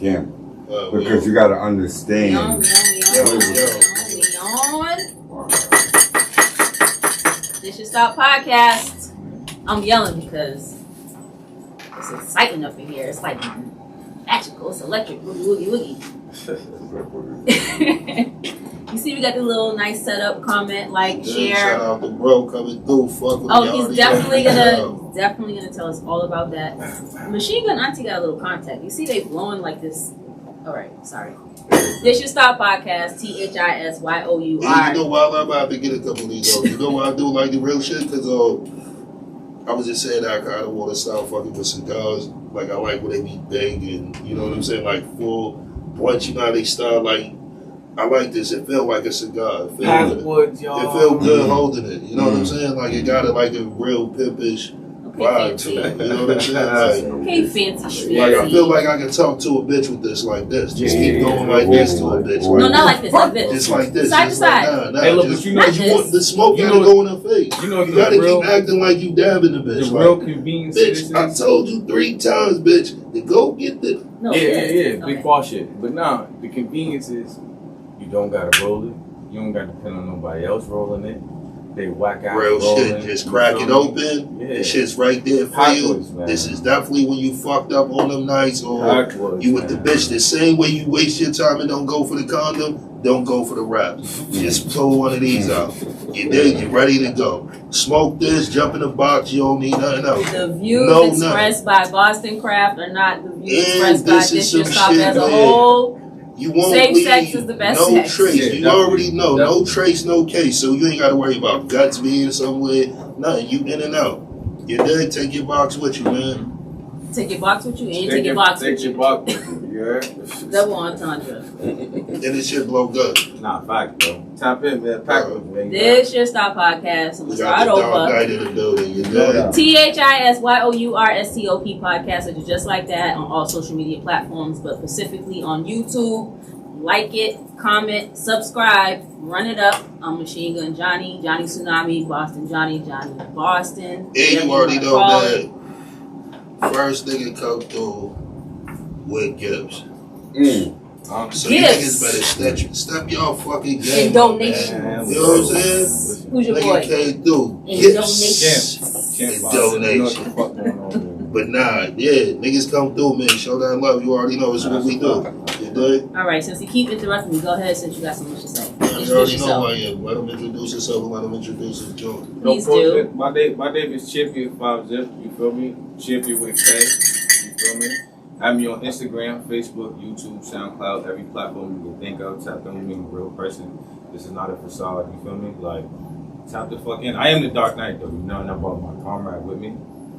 camera. Because you got to understand. This Should Stop podcast. I'm yelling because it's exciting up in here. It's like magical. It's electric. Woogie, woogie, woogie. You see, we got the little nice setup, comment, like, share. Shout out to bro coming through. Fuck with he's definitely gonna tell us all about that. Machine Gun Auntie got a little contact. You see, they blowing like this. All right, sorry. This Should Stop podcast. THISYOUR. You know why I'm about to get a couple of these. You know why I do like the real shit? Because I was just saying that I kind of want to start fucking with cigars. Like I like when they be big and you know what I'm saying, like full. Once you know how they start like. I like this. It felt like a cigar. It felt good. It felt good holding it. You know what I'm saying? Like it got like a real pimpish vibe to it. You know what I'm saying? Like, okay, fancy. Like I feel like I can talk to a bitch with this like this. Just keep going like this to a bitch. No, not like this. Like this. Just like this. Side to side. Hey, look, but you want the smoke gotta go in her face. You gotta keep acting like you dabbing the bitch. The real convenience. Bitch, I told you 3 times, bitch, to go get the. Big boss shit. But nah, the convenience is. You don't gotta roll it. You don't gotta depend on nobody else rolling it. They whack out. Real shit. Just crack it open. Yeah. The shit's right there for you. This is definitely when you fucked up on them nights or you with the bitch. The same way you waste your time and don't go for the condom, don't go for the wrap. Just pull one of these out. You're there, you're ready to go. Smoke this, jump in the box, you don't need nothing else. The views expressed by Boston Craft are not the views expressed by This Should Stop as a whole. You won't safe leave sex is the best no sex. trace. Yeah, you already know. No trace, no case. So you ain't got to worry about guts being somewhere. Nothing. You in and out. You're dead. Take your box with you, man. Take your box with you and take your box with you. Take your box with you. Yeah. Double entendre. And this shit blow good. Nah, fact, bro. Tap in, man. Pack with me. This Should Stop podcast. We got the dog night in the building. You know? THISYOURSTOP podcast. It's just like that on all social media platforms, but specifically on YouTube. Like it, comment, subscribe, run it up. I'm Machine Gun Johnny, Johnny Tsunami, Boston Johnny, Johnny Boston. And you already know that first nigga come through with gifts. So you niggas better step y'all fucking game. In donation. You know what I'm saying? Who's your boy? Nigga came through. In Gifts. In donation. But nah, niggas come through, man. Show that love. You already know it's what we do. You dig? Alright, since you keep interrupting me, go ahead since you got so much to say. You already know who I am. Let him introduce himself and let him introduce his joint. Please do. My name is Champion 5Zip. You feel me? Champion with a K. You feel me? Have me on Instagram, Facebook, YouTube, SoundCloud, every platform you can think of. Tap in with me, a real person. This is not a facade. You feel me? Like, tap the fuck in. I am the Dark Knight, though. You know, and I brought my comrade with me.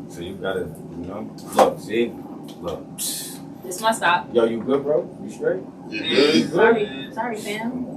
So you gotta, you know, look, see? Look. This my stop. Yo, you good, bro? You straight? You good? Sorry, fam.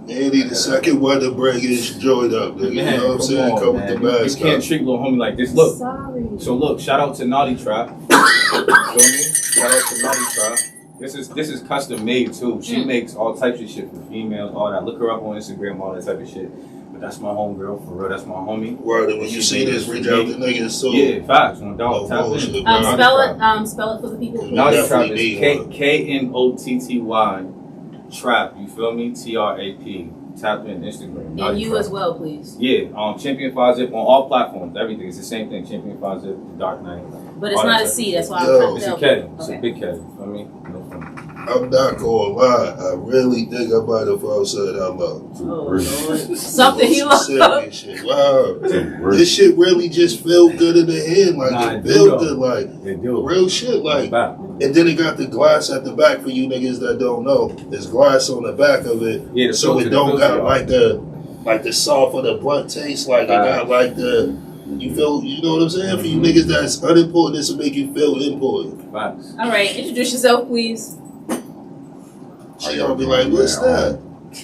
Andy, the second one to bring his joint up, nigga. You know what I'm saying? Come with the bad You can't treat little homie like this. Look. Sorry. So look, shout out to Naughty Trap. You feel me? Shout out to Naughty Trap. This is custom made too. She makes all types of shit for females, all that. Look her up on Instagram, all that type of shit. But that's my homegirl, for real. That's my homie. Word, and when you see this, reach out to niggas too. Yeah, facts. No doubt. Tap in. Spell it for the people. Naughty Trap is KNOTTY Trap. You feel me? TRAP. Tap in Instagram. And you as well, please. Yeah, Champion 5Zip on all platforms. Everything. It's the same thing. Champion 5Zip, The Dark Knight. But it's not a C. That's why I'm trying to tell you. It's a K. It's a big K. You know what I mean? No fun. I'm not gonna lie. I really think I might have said I love. Oh, Lord. Something he loves. Wow. This shit really just feel good in the hand. Like, it feel good. Like, real shit. Like, and then it got the glass at the back for you niggas that don't know. There's glass on the back of it. Yeah, so it don't got like the soft or the blunt taste. Like, it got like the... You know what I'm saying? For you niggas that's unimportant, this will make you feel important. Facts. All right, introduce yourself, please. She gonna be like, what's that?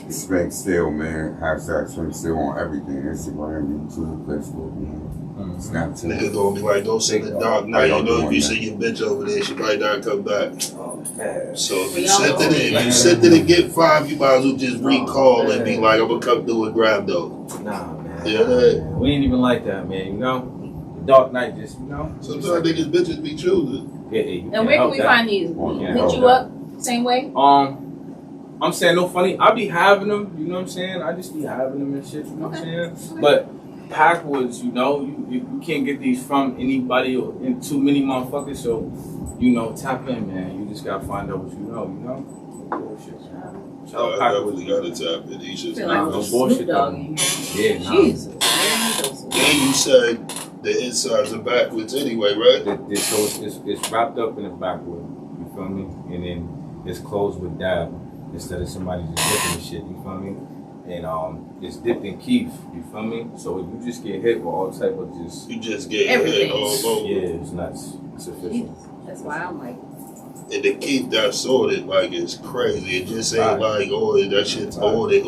Spank Still, man. Hashtag Spank Still on everything. Instagram, YouTube, Facebook, man. Snapchat. Nigga gonna be like, don't send the Dark Knight. You know, if you see your bitch over there, she might not come back. So if you sent it and get 5, you might as well just recall and be like, I'm gonna come through and grab those. Nah, man. Yeah, we ain't even like that, man. You know, the Dark Knight just, you know. Sometimes niggas bitches be choosing. Yeah, and where can we find these? Hit you up. Same way? I'm saying no funny. I be having them, you know what I'm saying? I just be having them and shit, you know what I'm saying? Okay. But Packwoods, you know, you can't get these from anybody or in too many motherfuckers, so, you know, tap in, man. You just gotta find out what you know, you know? Bullshit, man. Shout out I Packwoods. definitely gotta tap in. He should. I feel Nah, like no Snoop bullshit, Dogg though. in here. Yeah, nah. Jesus. And you said the insides are backwards anyway, right? So it's wrapped up in the backwood, you feel me? And then it's closed with dab instead of somebody just dipping the shit, you feel me? And it's dipped in keef, you feel me? So you just get hit with all type of just You just get Everything. hit all over. yeah, it's nuts. It's official. That's why I'm like, And to keep that sorted, like, it's crazy. It just ain't Right. like, oh, that shit's ordered.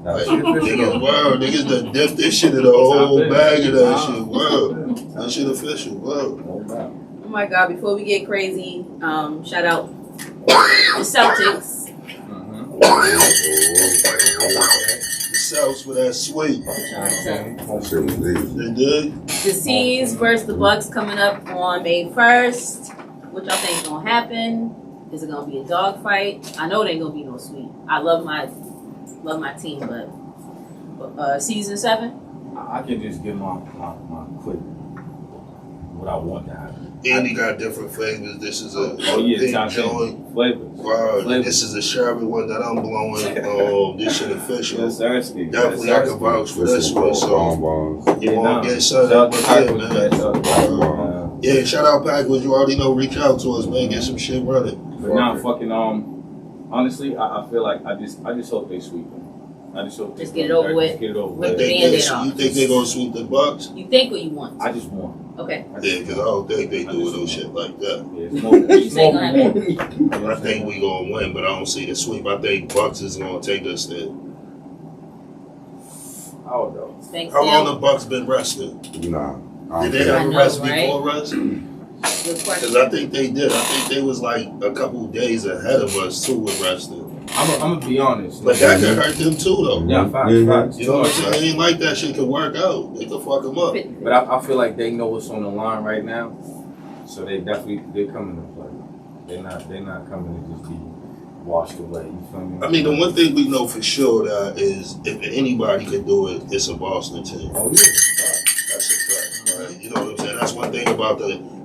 That's Like, official. niggas, wow, niggas done dipped this shit in a whole Top it. bag of that Wow. shit. Wow. That shit official. Wow. No doubt. oh my God, before we get crazy, shout out the Celtics. Mhm. The Souths for that sweet. That shit was easy. They did? The C's versus the Bucks coming up on May 1st. What y'all think is gonna happen? Is it gonna be a dog fight? I know it ain't gonna be no sweep. I love my team, but season 7. I can just give my quick what I want to happen. And he got different flavors. This is a Oh yeah, pink top joint. 10 flavors. Wow, Flavors. this is a Sherman one that I'm blowing. This shit official. Yes, Thirsty. Definitely, I can vouch for this one. So Bonbons. you want to get Shout something out up to with Packwoods, it, man. man. Shout out to Packwoods, man. Yeah, shout out Packwoods. You already know. Reach out to us, man. Get some shit running. But now, fucking honestly, I feel like I just hope they sweep them. I just hope they Just get it over with. Just get it over With You with. the think Band-Aid they, off. you think they gonna sweep the Bucks? You think what you want. I just want. Okay. Yeah, because I don't think they do no shit like that. Yeah, it's more. You say gonna happen? I think we gonna win, but I don't see the sweep. I think Bucks is gonna take us there. I don't know. Thanks, How long Sam. the Bucks been resting? Nah. I Did don't they care. have I a know, rest right? before us? Good Because question. I think they did. I think they was like a couple days ahead of us too with resting. I'm gonna be honest. But that could hurt them too, though. Yeah, facts, Mhm. facts. You know what I'm saying? It ain't like that shit could work out. They could fuck them up. But I feel like they know what's on the line right now, so they're coming to play. They're not coming to just be washed away. You feel me? I mean, the one thing we know for sure that is if anybody could do it, it's a Boston team. Oh yeah. That's a fact, right? You know what I'm saying? That's one thing about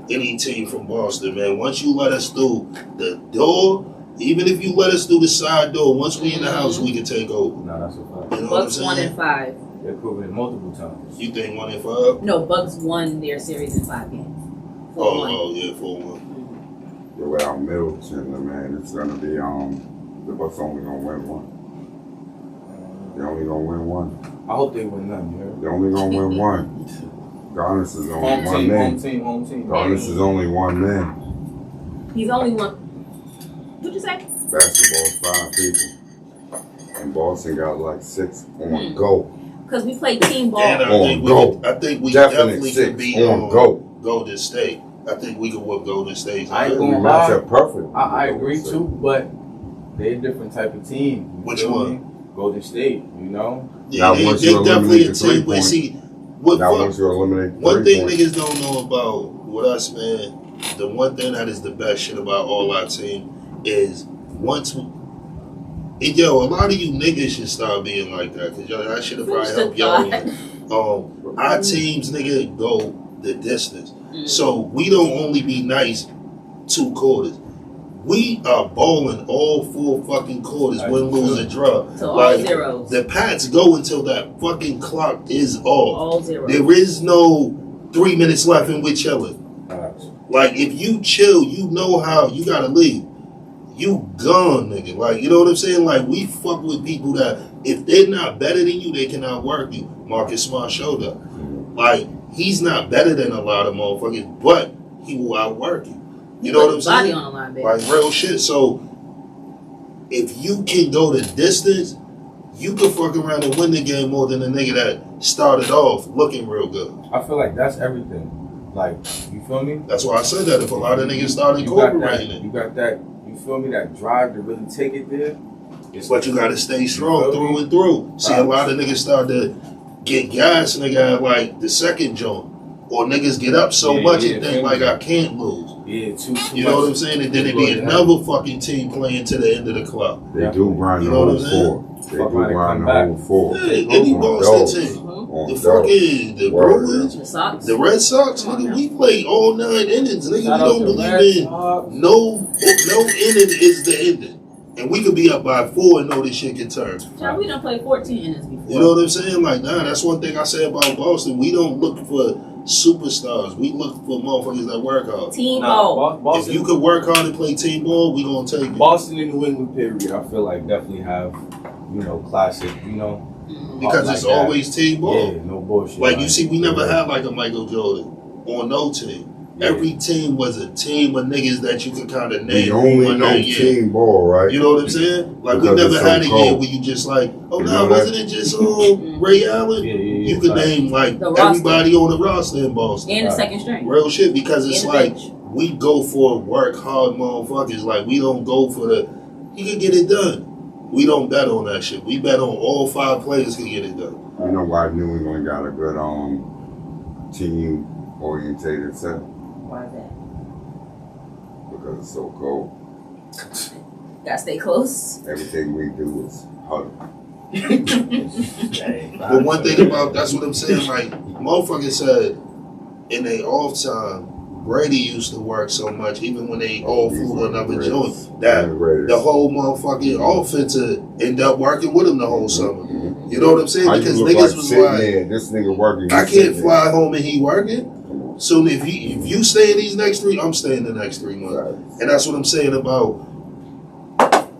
any team from Boston, man. Once you let us through the door, even if you let us through the side door, once we in the house, we can take over. No, that's a fact. You know what I'm Bucks 1 saying? and 5. They've proven it multiple times. You think 1 and 5? No, Bucks won their series in 5 games. 4-1. Oh, yeah, 4-1. Yeah, without Middleton, man, it's gonna be the Bucks only gonna win one. They only gonna win one. I hope they win none. You heard? They only gonna win one. Giannis is only Home one team, man. home team. Giannis is only one man. He's only one. What'd you say? Basketball's 5 people. And Boston got like 6 on Mhm. go. Because we play team ball. And On go. I think we Definite definitely 6 could beat on go. Golden State. I think we could whoop Golden State. I ain't We gonna match lie. up perfect. I agree too, but they're a different type of team. You Which feel one? me? Golden State, you know? Yeah, Now, they once you definitely eliminate a the team. But three-point- see, what Now fuck, once you eliminate one thing 3 points, niggas don't know about with us, man, the one thing that is the best shit about all our team is once we. And yo, a lot of you niggas should start being like that, because yo, that should have probably Finish the helped y'all. Our teams, nigga, go the distance. So we don't only be nice 2 quarters. We are balling all 4 fucking quarters, win, lose, and draw. So all Like, zeros. the Pats go until that fucking clock is off. All zeros. There is no 3 minutes left and we're chilling. Facts. Like, if you chill, you know how you gotta leave. You gone, nigga. Like, you know what I'm saying? Like, we fuck with people that, if they're not better than you, they can outwork you. Marcus Smart showed up. Like, he's not better than a lot of motherfuckers, but he will outwork you. You know what I'm Body saying? on the line, baby. Like, real shit. So, if you can go the distance, you can fuck around and win the game more than a nigga that started off looking real good. I feel like that's everything. Like, you feel me? That's why I said that. If a lot of niggas started You got that. incorporating it. You got that. You feel me? That drive to really take it there. But you gotta stay strong You feel through me? and through. See, a lot of niggas start to get gas, nigga, at like the second joint. Or niggas get up so Yeah, much yeah, and think feel like me. I can't lose. Yeah, too You know much. what I'm saying? And then it'd be another fucking team playing to the end of the clock. They do grind You the know what whole I'm saying? four. They do Fuck around and grind come the back. whole four. Yeah, any On Boston dogs. team. On The dogs. fucking the Word, Bruins, The Sox. the Red Sox, nigga, we play all 9 innings. Nigga, Shout we out don't to believe Red in Sox. no inning is the ending. And we could be up by 4 and know this shit can turn. John, we done played 14 innings before. You know what I'm saying? Like, nah, that's one thing I say about Boston. We don't look for superstars. We look for motherfuckers that work hard. Team Nah, ball. Boston, If you could work hard and play team ball, we gonna take it. Boston and New England period, I feel like definitely have, classic, Mhm. Because like it's that. always team ball. Yeah, no bullshit. Like, you see, we never had like a Michael Jordan on no team. Yeah. Every team was a team of niggas that you could kind of We name. who only won know that year. team ball, right? You know what I'm saying? Like, Because we never it's so had a year cold. where you just like, oh, You no, know wasn't it just Ray Allen? Yeah, You could facts. name like The roster. everybody on the roster in Boston. And the second string. Real shit, because it's And the like bench. we go for work hard motherfuckers. Like, we don't go for the he can get it done. We don't bet on that shit. We bet on all 5 players can get it done. You know why New England got a good team orientated set? Why is that? Because it's so cold. Gotta stay close. Everything we do is huddle. But one thing about that's what I'm saying, like motherfuckers said in their off time, Brady used to work so much, even when they all flew to another joint, that the whole motherfucking offense end up working with him the whole summer. Mhm. You know what I'm saying? How Because you look niggas like was sitting like, there, this nigga working. I you can't sitting fly home and he working. there. Come on. So if you stay in these next 3, I'm staying the next 3 months. Right. And that's what I'm saying about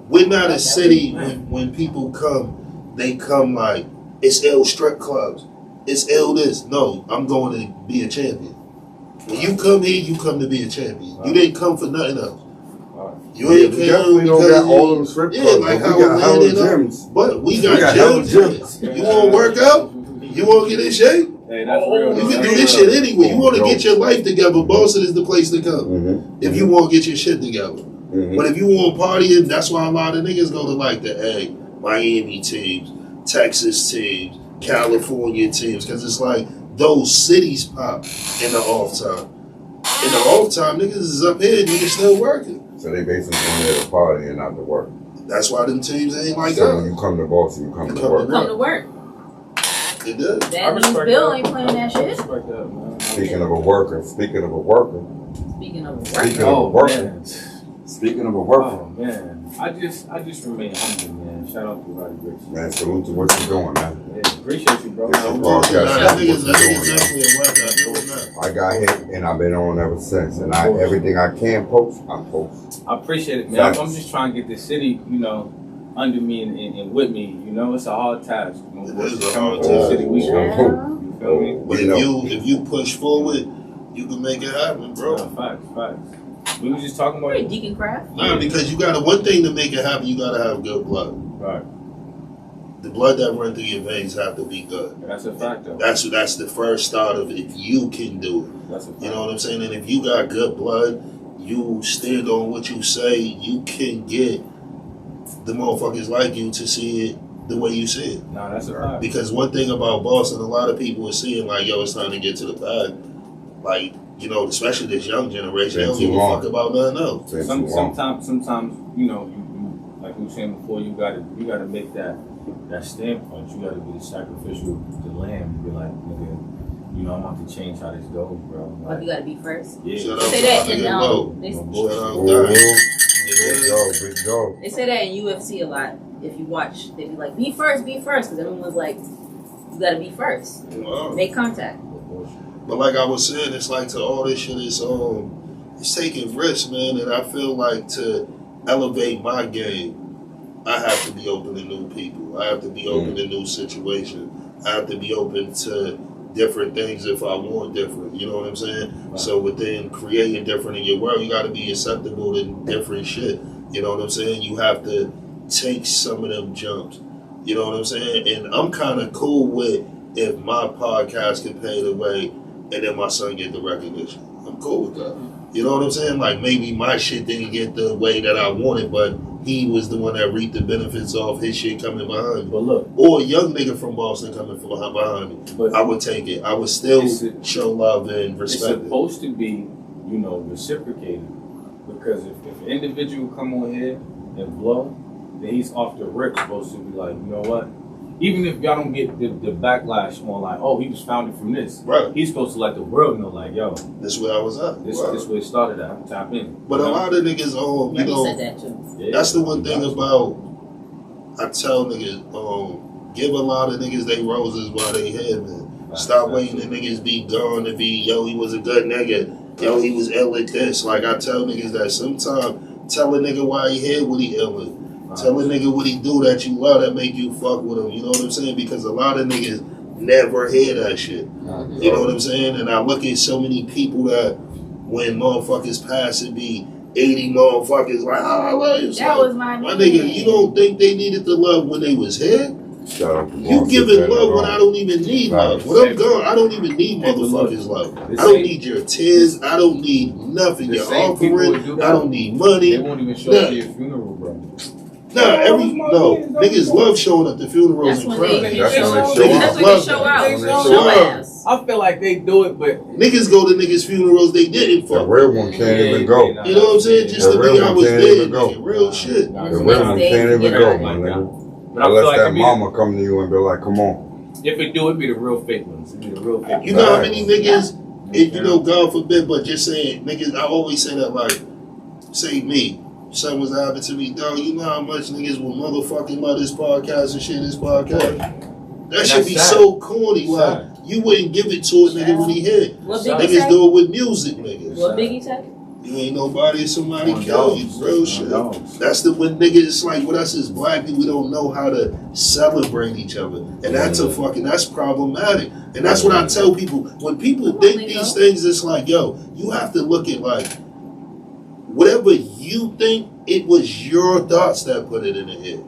we're not a city when people come, they come like it's ill strip clubs. It's ill this. No, I'm going to be a champion. When you come here, you come to be a champion. You didn't come for nothing else. You Yeah, ain't we came definitely don't because got all them strip yeah, clubs, like but how we got hella Atlanta, gyms. but we We got got hella gyms. You want to work out? You want to get in shape? Hey, that's real. You can That's do this real. shit anyway. You want to get your life together, Boston is the place to come. Mm-hmm. If you want to get your shit together. Mm-hmm. But if you want partying, that's why a lot of niggas go to like the Miami teams, Texas teams, California teams, because it's like those cities pop in the off time. In the off time, niggas is up here, niggas still working. So they basically come there to party and not to work. That's why them teams ain't like So when that. you come to Boston, you come You to come work. to Come to work. It does. I That means respect Bill that. ain't playing that I shit. respect that, man. Speaking of a worker, Speaking of work. Speaking of Oh, working. man. speaking of a worker, Oh, man. I just remain humble, man. Shout out to Roddy Ricch. man, salute to what you're doing, man. Yeah, appreciate you, bro. It's Nah, a that podcast. nigga's What you doing, definitely a worker. I know it not. I got hit and I've been on ever since. And everything I can post, I post. I appreciate it, man. I'm Facts. just trying to get the city, under me and with me. It's a hard task. It is a Coming hard to the task. city we come Yeah. from. You feel me? But if you push forward, you can make it happen, bro. Nah, facts. We were just talking about Hey, Deacon Craft. Nah, because you gotta one thing to make it happen, you gotta have good blood. Right. The blood that runs through your veins have to be good. That's a fact, though. That's the first start of if you can do it. That's a fact. You know what I'm saying? And if you got good blood, you stand on what you say, you can get the motherfuckers like you to see it the way you see it. Nah, that's a fact. Because one thing about Boston, a lot of people are seeing like, yo, it's time to get to the bag. Like, especially this young generation, they don't give a fuck about nothing else. Been too long. Sometimes, you like we were saying before, you gotta make that standpoint. You gotta be the sacrificial, the lamb. Be like, nigga, I'm about to change how this goes, bro. Like you gotta be first. Yeah. Shut They up, say that nigga, in Mo. they, Shut up, Oh, dog. big dog, big dog. they say that in UFC a lot. If you watch, they be like, be first, because everyone's like, you gotta be first. Wow. Make contact. But like I was saying, it's like to all this shit is it's taking risks, man. And I feel like to elevate my game, I have to be open to new people. I have to be open to new situations. I have to be open to different things if I want different. You know what I'm saying? Right. So within creating different in your world, you got to be acceptable to different shit. You know what I'm saying? You have to take some of them jumps. You know what I'm saying? And I'm kind of cool with if my podcast can pay the way and then my son get the recognition. I'm cool with that. You know what I'm saying? Like maybe my shit didn't get the way that I wanted, but he was the one that reaped the benefits off his shit coming behind me. But look, Or a young nigga from Boston coming from behind me. but I would take it. I would still It's a- show love and it's respect it. supposed to be reciprocated. Because if an individual come on here and blow, then he's off the rip supposed to be like, you know what? Even if y'all don't get the backlash on like, oh, he was founded from this. Right. He's supposed to let the world know like, yo, This where I was at. this Right. this where it started at. Tap in. But a lot of niggas, you Remy know, said that too. Yeah. that's the one thing about, I tell niggas, give a lot of niggas they roses while they here, man. Stop waiting to niggas be gone to be, yo, he was a good nigga. Yo, he was ill at this. Like, I tell niggas that sometimes tell a nigga why he here, what he ill at. Tell a nigga what he do that you love that make you fuck with him. You know what I'm saying? Because a lot of niggas never hear that shit. You know what I'm saying? And I look at so many people that when motherfuckers pass, it be 80 motherfuckers like, oh, I love you. That was my nigga, you don't think they needed the love when they was here? Shout out to You Boss giving Sister love when and I don't even need love. When I'm gone, I don't even need motherfuckers' love. I don't need your tears. I don't need nothing. The Your same people offering. would do that. I don't need They money. won't even show up to your funeral, bro. Niggas love showing up to funerals That's and when crying. they That's show when out. they show That's out. when they show out. They show Show out. ass. I feel like they do it, but Niggas go to niggas' funerals they didn't The fuck. real one can't even go. You know what I'm saying? Just to The be real I one was can't dead, even go. nigga. Real shit. Nah, The nah, real nah. one can't even Get go, out my like that. nigga. But I feel Unless like that it be- mama come to you and be like, come on. if it do, it be the real fake ones. It be the real fake You ones. know how many niggas, you know, God forbid, but just saying, niggas, I always say that, like, say me, something was happening to me, dog, you know how much niggas will motherfucking about this podcast and shit, this podcast? That And should that's be sad. so corny, like, Sad. you wouldn't give it to a nigga when he hit. What Sad. Biggie Niggas say? do it with music, niggas. What Biggie said? You ain't nobody if somebody On kill you, dogs. real On shit. dogs. That's the when niggas like with us as black people, we don't know how to celebrate each other, and that's that's problematic. And that's what I tell people when people think these things. It's like, yo, you have to look at like whatever you think. It was your thoughts that put it in the head.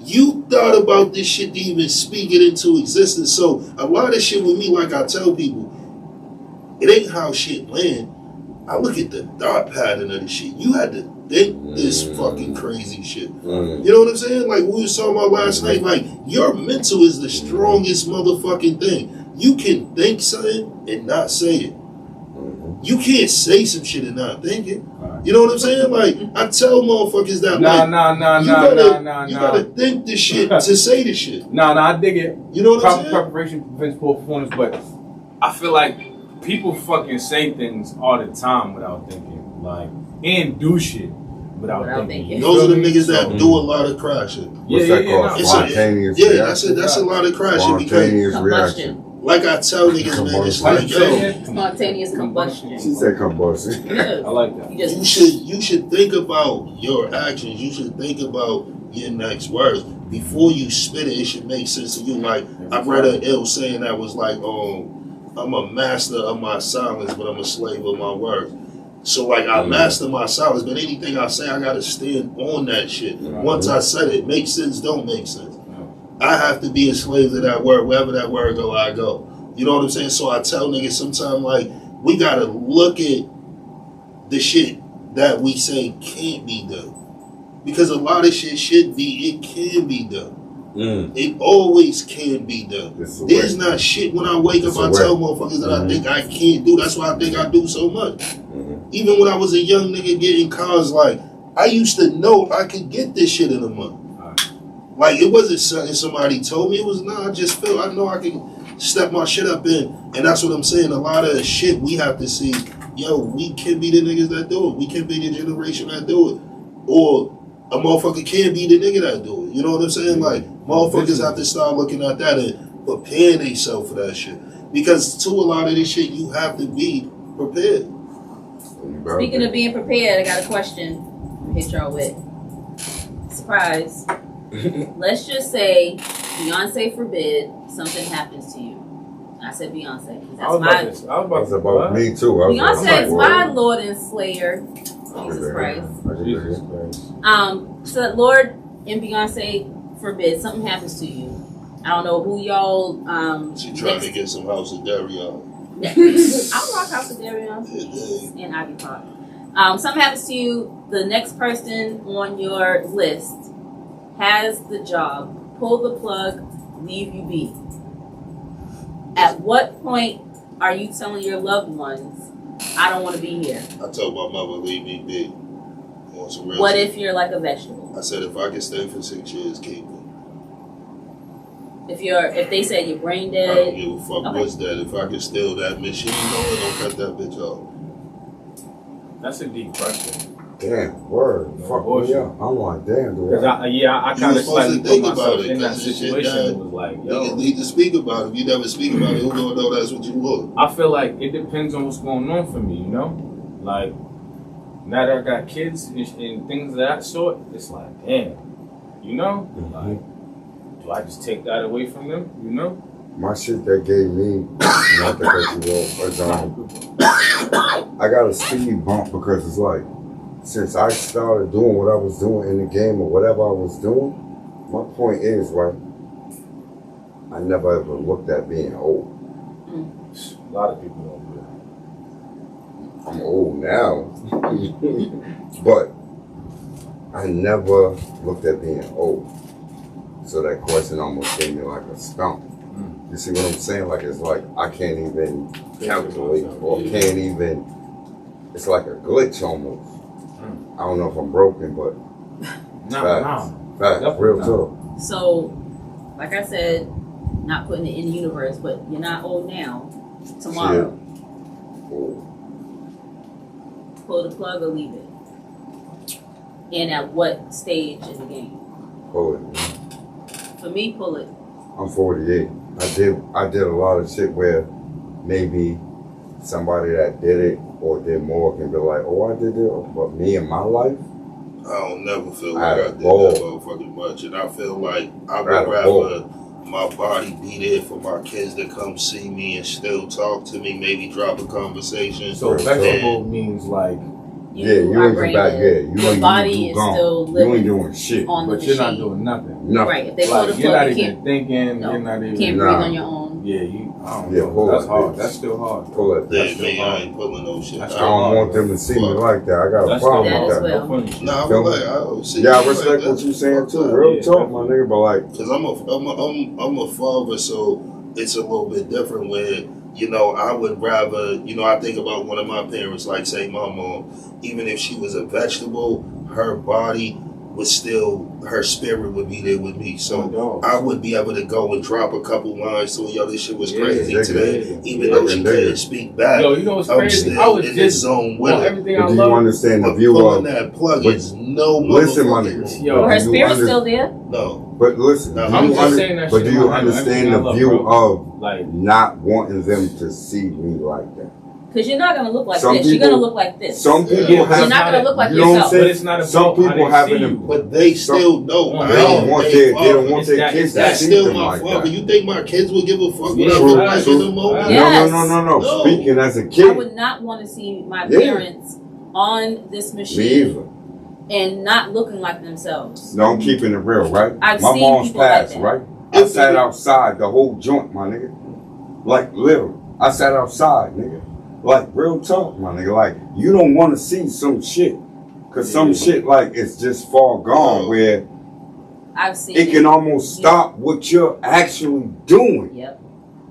You thought about this shit to even speak it into existence. So a lot of shit with me, like I tell people, it ain't how shit land. I look at the thought pattern of the shit. You had to think this fucking crazy shit. You know what I'm saying? Like we was talking about last night. Like your mental is the strongest motherfucking thing. You can think something and not say it. You can't say some shit and not think it. You know what I'm saying? Like I tell motherfuckers that. You gotta think the shit to say the shit. Nah, I dig it. You know what I'm Proper saying? preparation prevents poor performance, but I feel like people fucking say things all the time without thinking, like, and do shit without thinking. Those are the niggas So- that do a lot of crashing. What's that called? It's Spontaneous Yeah, reaction. that's a lot of crashing because, Spontaneous reaction. Combustion. like I tell niggas, man, it's Like like, you yo, said, Spontaneous combustion. She said combustion. Yeah. I like that. You just you should think about your actions. You should think about your next words before you spit it. It should make sense to you. Like I read an ill saying that was like, I'm a master of my silence, but I'm a slave of my words. So like I master my silence, but anything I say, I gotta stand on that shit. Once I said it, makes sense, don't make sense. I have to be a slave to that word. Wherever that word go, I go. You know what I'm saying? So I tell niggas sometimes like we gotta look at the shit that we say can't be done. Because a lot of shit should be, it can be done. It always can be done. There's not shit when I wake up, I tell motherfuckers that I think I can't do. That's why I think I do so much. Even when I was a young nigga getting cars, like, I used to know I could get this shit in a month. Like, it wasn't something somebody told me. It was, I just feel, I know I can step my shit up in. And that's what I'm saying. A lot of shit we have to see, yo, we can be the niggas that do it. We can be the generation that do it. Or a motherfucker can't be the nigga that do it. You know what I'm saying? Like, motherfuckers have to start looking at that and preparing themselves for that shit. Because to a lot of this shit, you have to be prepared. Speaking of being prepared, I got a question to hit y'all with. Surprise. Let's just say Beyonce forbid something happens to you. I said Beyonce. That's That's about me too. Beyonce is my Lord and Slayer. Jesus Christ. Jesus Christ. So Lord and Beyonce forbid something happens to you. I don't know who y'all She trying to get some House of Darion. I'll rock House of Darion Yeah, and Ivy Park. Something happens to you, the next person on your list has the job, pull the plug, leave you be. At what point are you telling your loved ones I don't want to be here. I told my mother, leave me be. On some real What shit. if you're like a vegetable? I said, if I can stay for 6 years, keep me. If they said you're brain I don't dead, give a fuck Okay. what's that. If I can steal that machine going, don't cut that bitch off. That's a deep question. Damn, word. No Fuck bullshit. me up. I'm like, damn, dude. Cause I You kind was of supposed slightly to put think about myself it, in that 'cause this shit situation. died. It was like, You yo, need to speak about it. If you never speak about it, who gonna know that's what you want? I feel like it depends on what's going on for me, you know? Like, now that I got kids and things of that sort, it's like, damn, you know? Like, do I just take that away from them, you know? My shit that gave me, not to cut you off, was I got a speed bump because it's like, since I started doing what I was doing in the game or whatever I was doing, my point is, right, I never ever looked at being old. A lot of people don't do I'm old now, but I never looked at being old. So that question almost gave me like a stump. You see what I'm saying? Like, it's like I can't even calculate or can't even, it's like a glitch almost. I don't know if I'm broken, but that. facts, Definitely real not. talk. so like I said, not putting it in the universe, but you're not old now. Tomorrow, Oh, pull the plug or leave it. And at what stage in the game? pull it. For me, pull it. I'm 48. I did a lot of shit where maybe somebody that did it or did more can be like, oh, I did it, but me in my life, I don't never feel I like had I a did ball. that motherfucking much. And I feel like I I would had a rather my body be there for my kids to come see me and still talk to me, maybe drop a conversation. So Real vegetable means like, yeah, you are ain't brain back dead. here. Your body is gone. still You ain't living doing shit. on the but you're not machine. doing nothing. Nothing. Right. If they pull the Like, you're not plug, you even can't, thinking, No. you're not even, can't Nah. breathe on your own. yeah, I don't Yeah, know. pull That's it, hard. bitch. That's still hard. Pull it. Yeah, That's me, still I hard. ain't pulling no shit. That's I don't want them to see me like that. I got a That's problem That with as that. well. No funny shit. Nah, Feel but me? like, I don't see Yeah, I you respect like what that. you saying too. Yeah, Real yeah, talk, my nigga. But like, Cause I'm a father, so it's a little bit different where, you know, I would rather, you know, I think about one of my parents, like say my mom, even if she was a vegetable, her body would still, her spirit would be there with me. So I would be able to go and drop a couple lines to her, yo, this shit was Yeah, crazy yeah, today. yeah. Even Yeah, though she yeah. couldn't speak back, Yo, you know what's I'm crazy? I still was in the just zone with on it. everything but I do you love. understand the But view pulling of? that plug but is no listen, my motherfucking nigga. Yo, Well, her do you spirit's under- still there. no. But listen, No, do I'm you just saying that but shit do in you my head, understand everything I the love, view bro. of Like, not wanting them to see me like that? Because you're not going to look like Some this. You're people- going to look like this. Some people Yeah, have. You're not going to look like you know what I'm yourself. saying? but it's not about Some how people they have see an. you. But they still know. They I They don't ain't want they their. They father. don't want It's their that- kids it's to That's see still them my like father. that. You think my kids will give a fuck Yeah, without true, liking true. them more? Yeah. No. No. Speaking as a I kid, would not want to see my Yeah. parents on this me machine either. and not looking like themselves. No, I'm keeping it real, right? I've My seen mom's people like passed, that. right? I sat outside the whole joint, my nigga. Like, literally. I sat outside, nigga. Like, real talk, my nigga. Like, you don't want to see some shit. Because some shit, like, it's just far gone where I've seen it can almost stop what you're actually doing. Yep.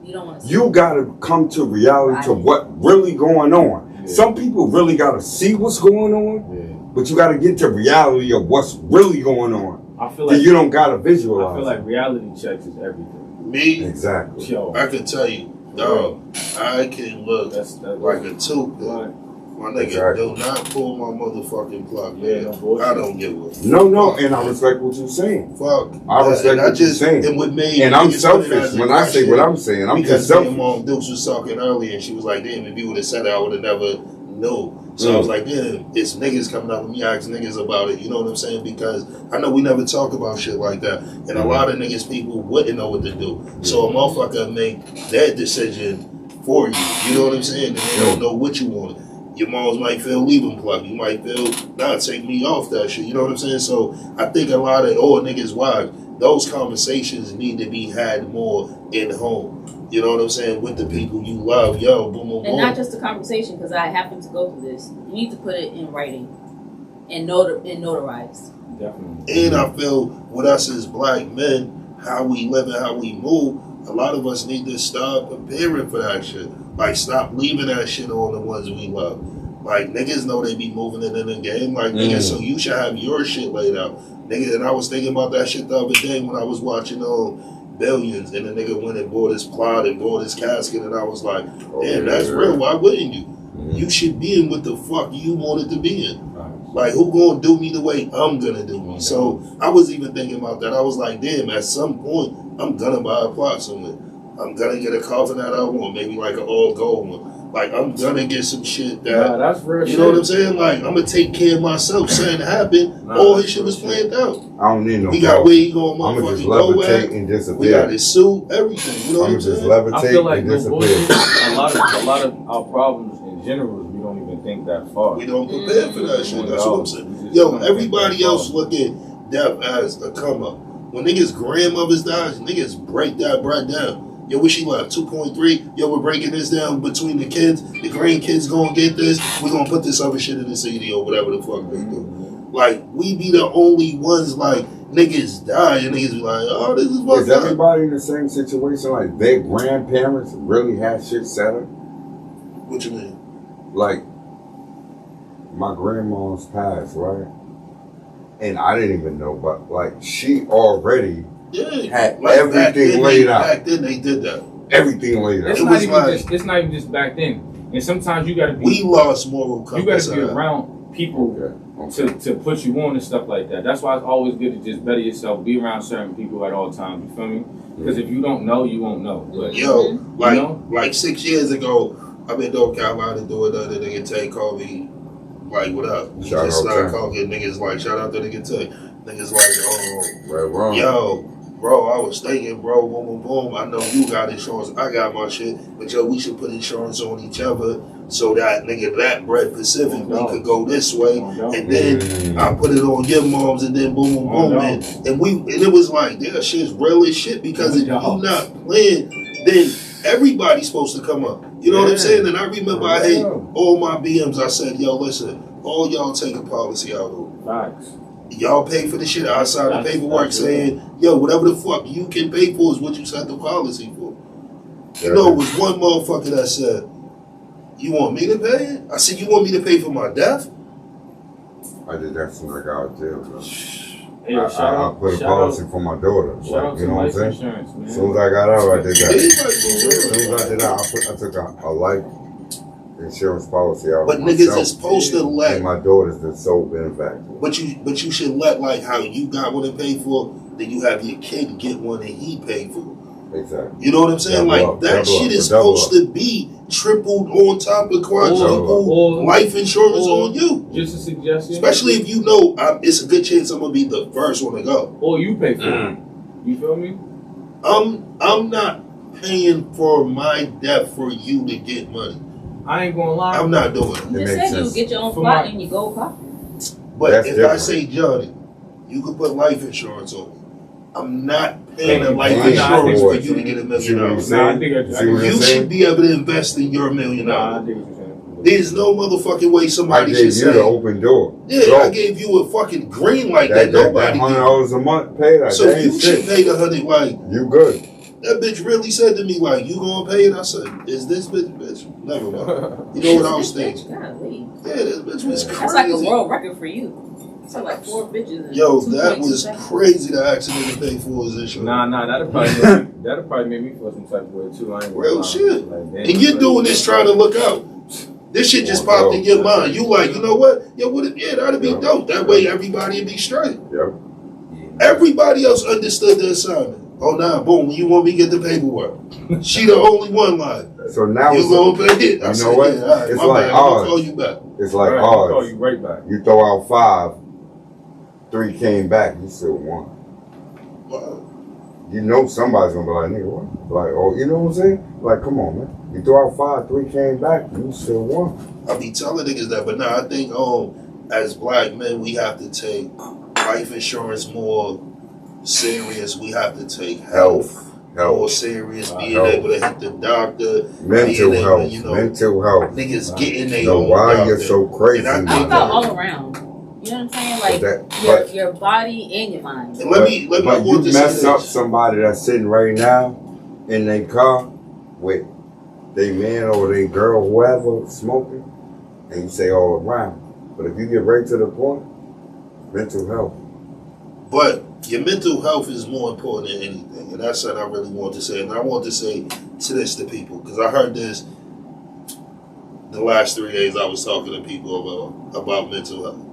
You don't want to see You gotta come to reality to what really going on. Yeah. Some people really gotta see what's going on, yeah. but you gotta get to reality of what's really going on. I feel Then like you don't gotta visualize. I feel like reality checks is everything. Me, Exactly. Yo, I can tell you, dog, I can look that's like a tooth. like, My nigga, Exactly. do not pull my motherfucking plug, Yeah, man. no bullshit. I don't give a No, and I respect what you're saying. fuck. I respect And what you're saying. And with me, And I'm niggas put it selfish as a when I say what I'm saying. I'm because just me selfish. and Mom Dukes was talking earlier, and she was like, "Damn, if you would have said that, I would have never knew." So I was like, "Damn, it's niggas coming up with me, ask niggas about it." You know what I'm saying? Because I know we never talk about shit like that, and a lot of niggas people wouldn't know what to do. So a motherfucker make that decision for you. You know what I'm saying? And they don't know what you want. Your moms might feel leave them plug. You might feel nah, take me off that shit. You know what I'm saying? So I think a lot of niggas wives, those conversations need to be had more in home. You know what I'm saying? With the people you love, yo, boom, boom, And not boom. just a conversation, because I happen to go through this. You need to put it in writing and notarized. definitely. And I feel with us as black men, how we live and how we move, a lot of us need to start preparing for that shit. Like, stop leaving that shit on the ones we love. Like, niggas know they be moving it in the game. Like, niggas, so you should have your shit laid out. Nigga, and I was thinking about that shit the other day when I was watching Billions, and the nigga went and bought his plot and bought his casket, and I was like, damn, that's real. Why wouldn't you? You should be in what the fuck you wanted to be in. Like, who gonna do me the way I'm gonna do me? So I was even thinking about that. I was like, damn, at some point, I'm gonna buy a plot somewhere. I'm gonna get a coffin that I want, maybe like an all gold one. Like, I'm gonna get some shit that, that's real you know what I'm saying? Like, I'm gonna take care of myself. Something happened, all his shit was planned out. I don't need no We got where he gonna I'm gonna just motherfucking go levitate at. and We got disappear. his suit, everything. You know what I'm I'm just saying? levitate I feel like and no disappear. bullshit. A lot of our problems in general, we don't even think that far. We don't prepare for that shit. That's what I'm saying. We just Yo, don't everybody think that else far. look at death as a come up. When niggas' grandmothers die, niggas break that bread down. Yo, what she left? 2.3. Yo, we're breaking this down between the kids. The grandkids gonna get this. We're gonna put this other shit in the CD or whatever the fuck they do. Like, we be the only ones, like, niggas die and niggas be like, oh, this is fucked Is up. everybody in the same situation? Like, their grandparents really had shit set up? What you mean? Like, my grandma's passed, right? And I didn't even know, but like, she already Yeah. had Like, everything laid out. Back then, they did that. Everything laid out. It's It not was even like- just. It's not even just back then. And sometimes you gotta be. We lost moral compass. You gotta be out. around people Okay. to put you on and stuff like that. That's why it's always good to just better yourself. Be around certain people at all times. You feel me? Because if you don't know, you won't know. But Yo, like, You know? like 6 years ago, I've been North Carolina doing that. And nigga Tay called me, like, what up? We Shout just out started Tay. calling niggas like, shout out to nigga Tay. Niggas like, oh, Right, wrong. yo, bro, I was thinking, bro, boom, boom, boom. I know you got insurance. I got my shit. But yo, we should put insurance on each other so that nigga that bread specifically could go this way. And then I put it on your mom's, and then boom, boom, boom, and it was like, that shit's real as shit, because if you not playing, then everybody's supposed to come up. You know what I'm saying? And I remember I had all my BMs. I said, yo, listen, all y'all take a policy out of it. facts. Y'all pay for the shit outside the paperwork, saying, yo, whatever the fuck you can pay for is what you set the policy for. You know, it was one motherfucker that said, you want me to pay it? I said, you want me to pay for my death? I did that when I got out of jail, bro. Hey, I put a policy for my daughter. Shout Like, out you to know what I'm life saying? insurance, man. As soon as I got out, I did that. It's As soon as I did that, I took a life insurance policy out. But for niggas myself, is supposed to let, and my daughter's the sole benefactor. but you should let, like, how you got one to pay for, then you have your kid get one and he pay for. Exactly. You know what I'm saying? Double Like, up, that double shit up, is double supposed to be tripled on top of Double quadruple up. life insurance Or- on you. Just a suggestion. Especially if you know it's a good chance I'm gonna be the first one to go. Or you pay for it. You feel me? I'm not paying for my death for you to get money. I ain't gonna lie. I'm not doing it. You It just makes said you sense. would get your own For plot my- and you go pop. But That's if I different. say, Johnny, you could put life insurance on me. I'm not paying the life Nah, I insurance think for what you to get $1 million. Nah, I think See what You you're should saying? be able to invest in your $1 million. Nah, I think what you're saying. There's no motherfucking way I somebody gave should you say, the open door. yeah, So, I gave you a fucking green light that, that nobody did. $100 a month pay that. So that you ain't should shit. pay the 100. Like, You good. that bitch really said to me, like, you gonna pay it? I said, is this bitch? Never mind. You know what I was thinking? Golly. Yeah, this bitch was crazy. That's like a world record for you. So like 4 bitches. In Yo, 2.2 that was seconds. crazy to ask a nigga to pay for his insurance. Nah, that'll probably make me feel some type of way too. I ain't gonna Real lie. shit. Like, damn, And you're doing this trying to look out. This shit just popped in your mind. You like, you know what? Yo, that'd be dope. That way everybody would be straight. Yep. Everybody else understood the assignment. Oh, nah, boom, you want me to get the paperwork. She the only one like, So now you it's, gonna pay it? I you said, know what? yeah, all right, It's my like bad. I'm gonna odds. call you back. it's like Right, I'll call odds. you right back. You throw out 5, 3 came back, you still won. Wow. You know somebody's gonna be like, nigga, what? Like, oh, you know what I'm saying? Like, come on, man. You throw out 5, 3 came back, you still won. I be telling niggas that, but nah, I think as black men, we have to take life insurance more serious. We have to take health more Health, serious. Being Health. able to hit the doctor. mental being able, health, you know, mental health. Niggas getting their Know own why doctor. you're so crazy? And I I think felt all around. You know what I'm saying? Like But your body and your mind. And let me I but want you to say mess up this. somebody that's sitting right now in their car with they man or they girl, whoever, smoking, and you say all around. But if you get right to the point, mental health. But your mental health is more important than anything. And that's what I really want to say. And I want to say to this to people, because I heard this the last 3 days I was talking to people about mental health.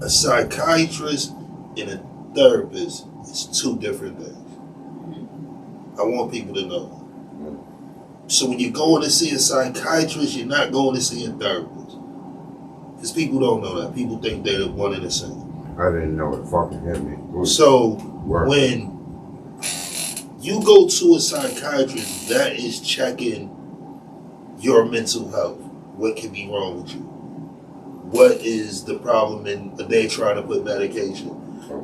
A psychiatrist and a therapist is two different things. I want people to know that. So when you're going to see a psychiatrist, you're not going to see a therapist. Because people don't know that. People think they're one and the same. I didn't know it fucking hit me. So Work. when you go to a psychiatrist, that is checking your mental health. What can be wrong with you? What is the problem? And they're trying to put medication.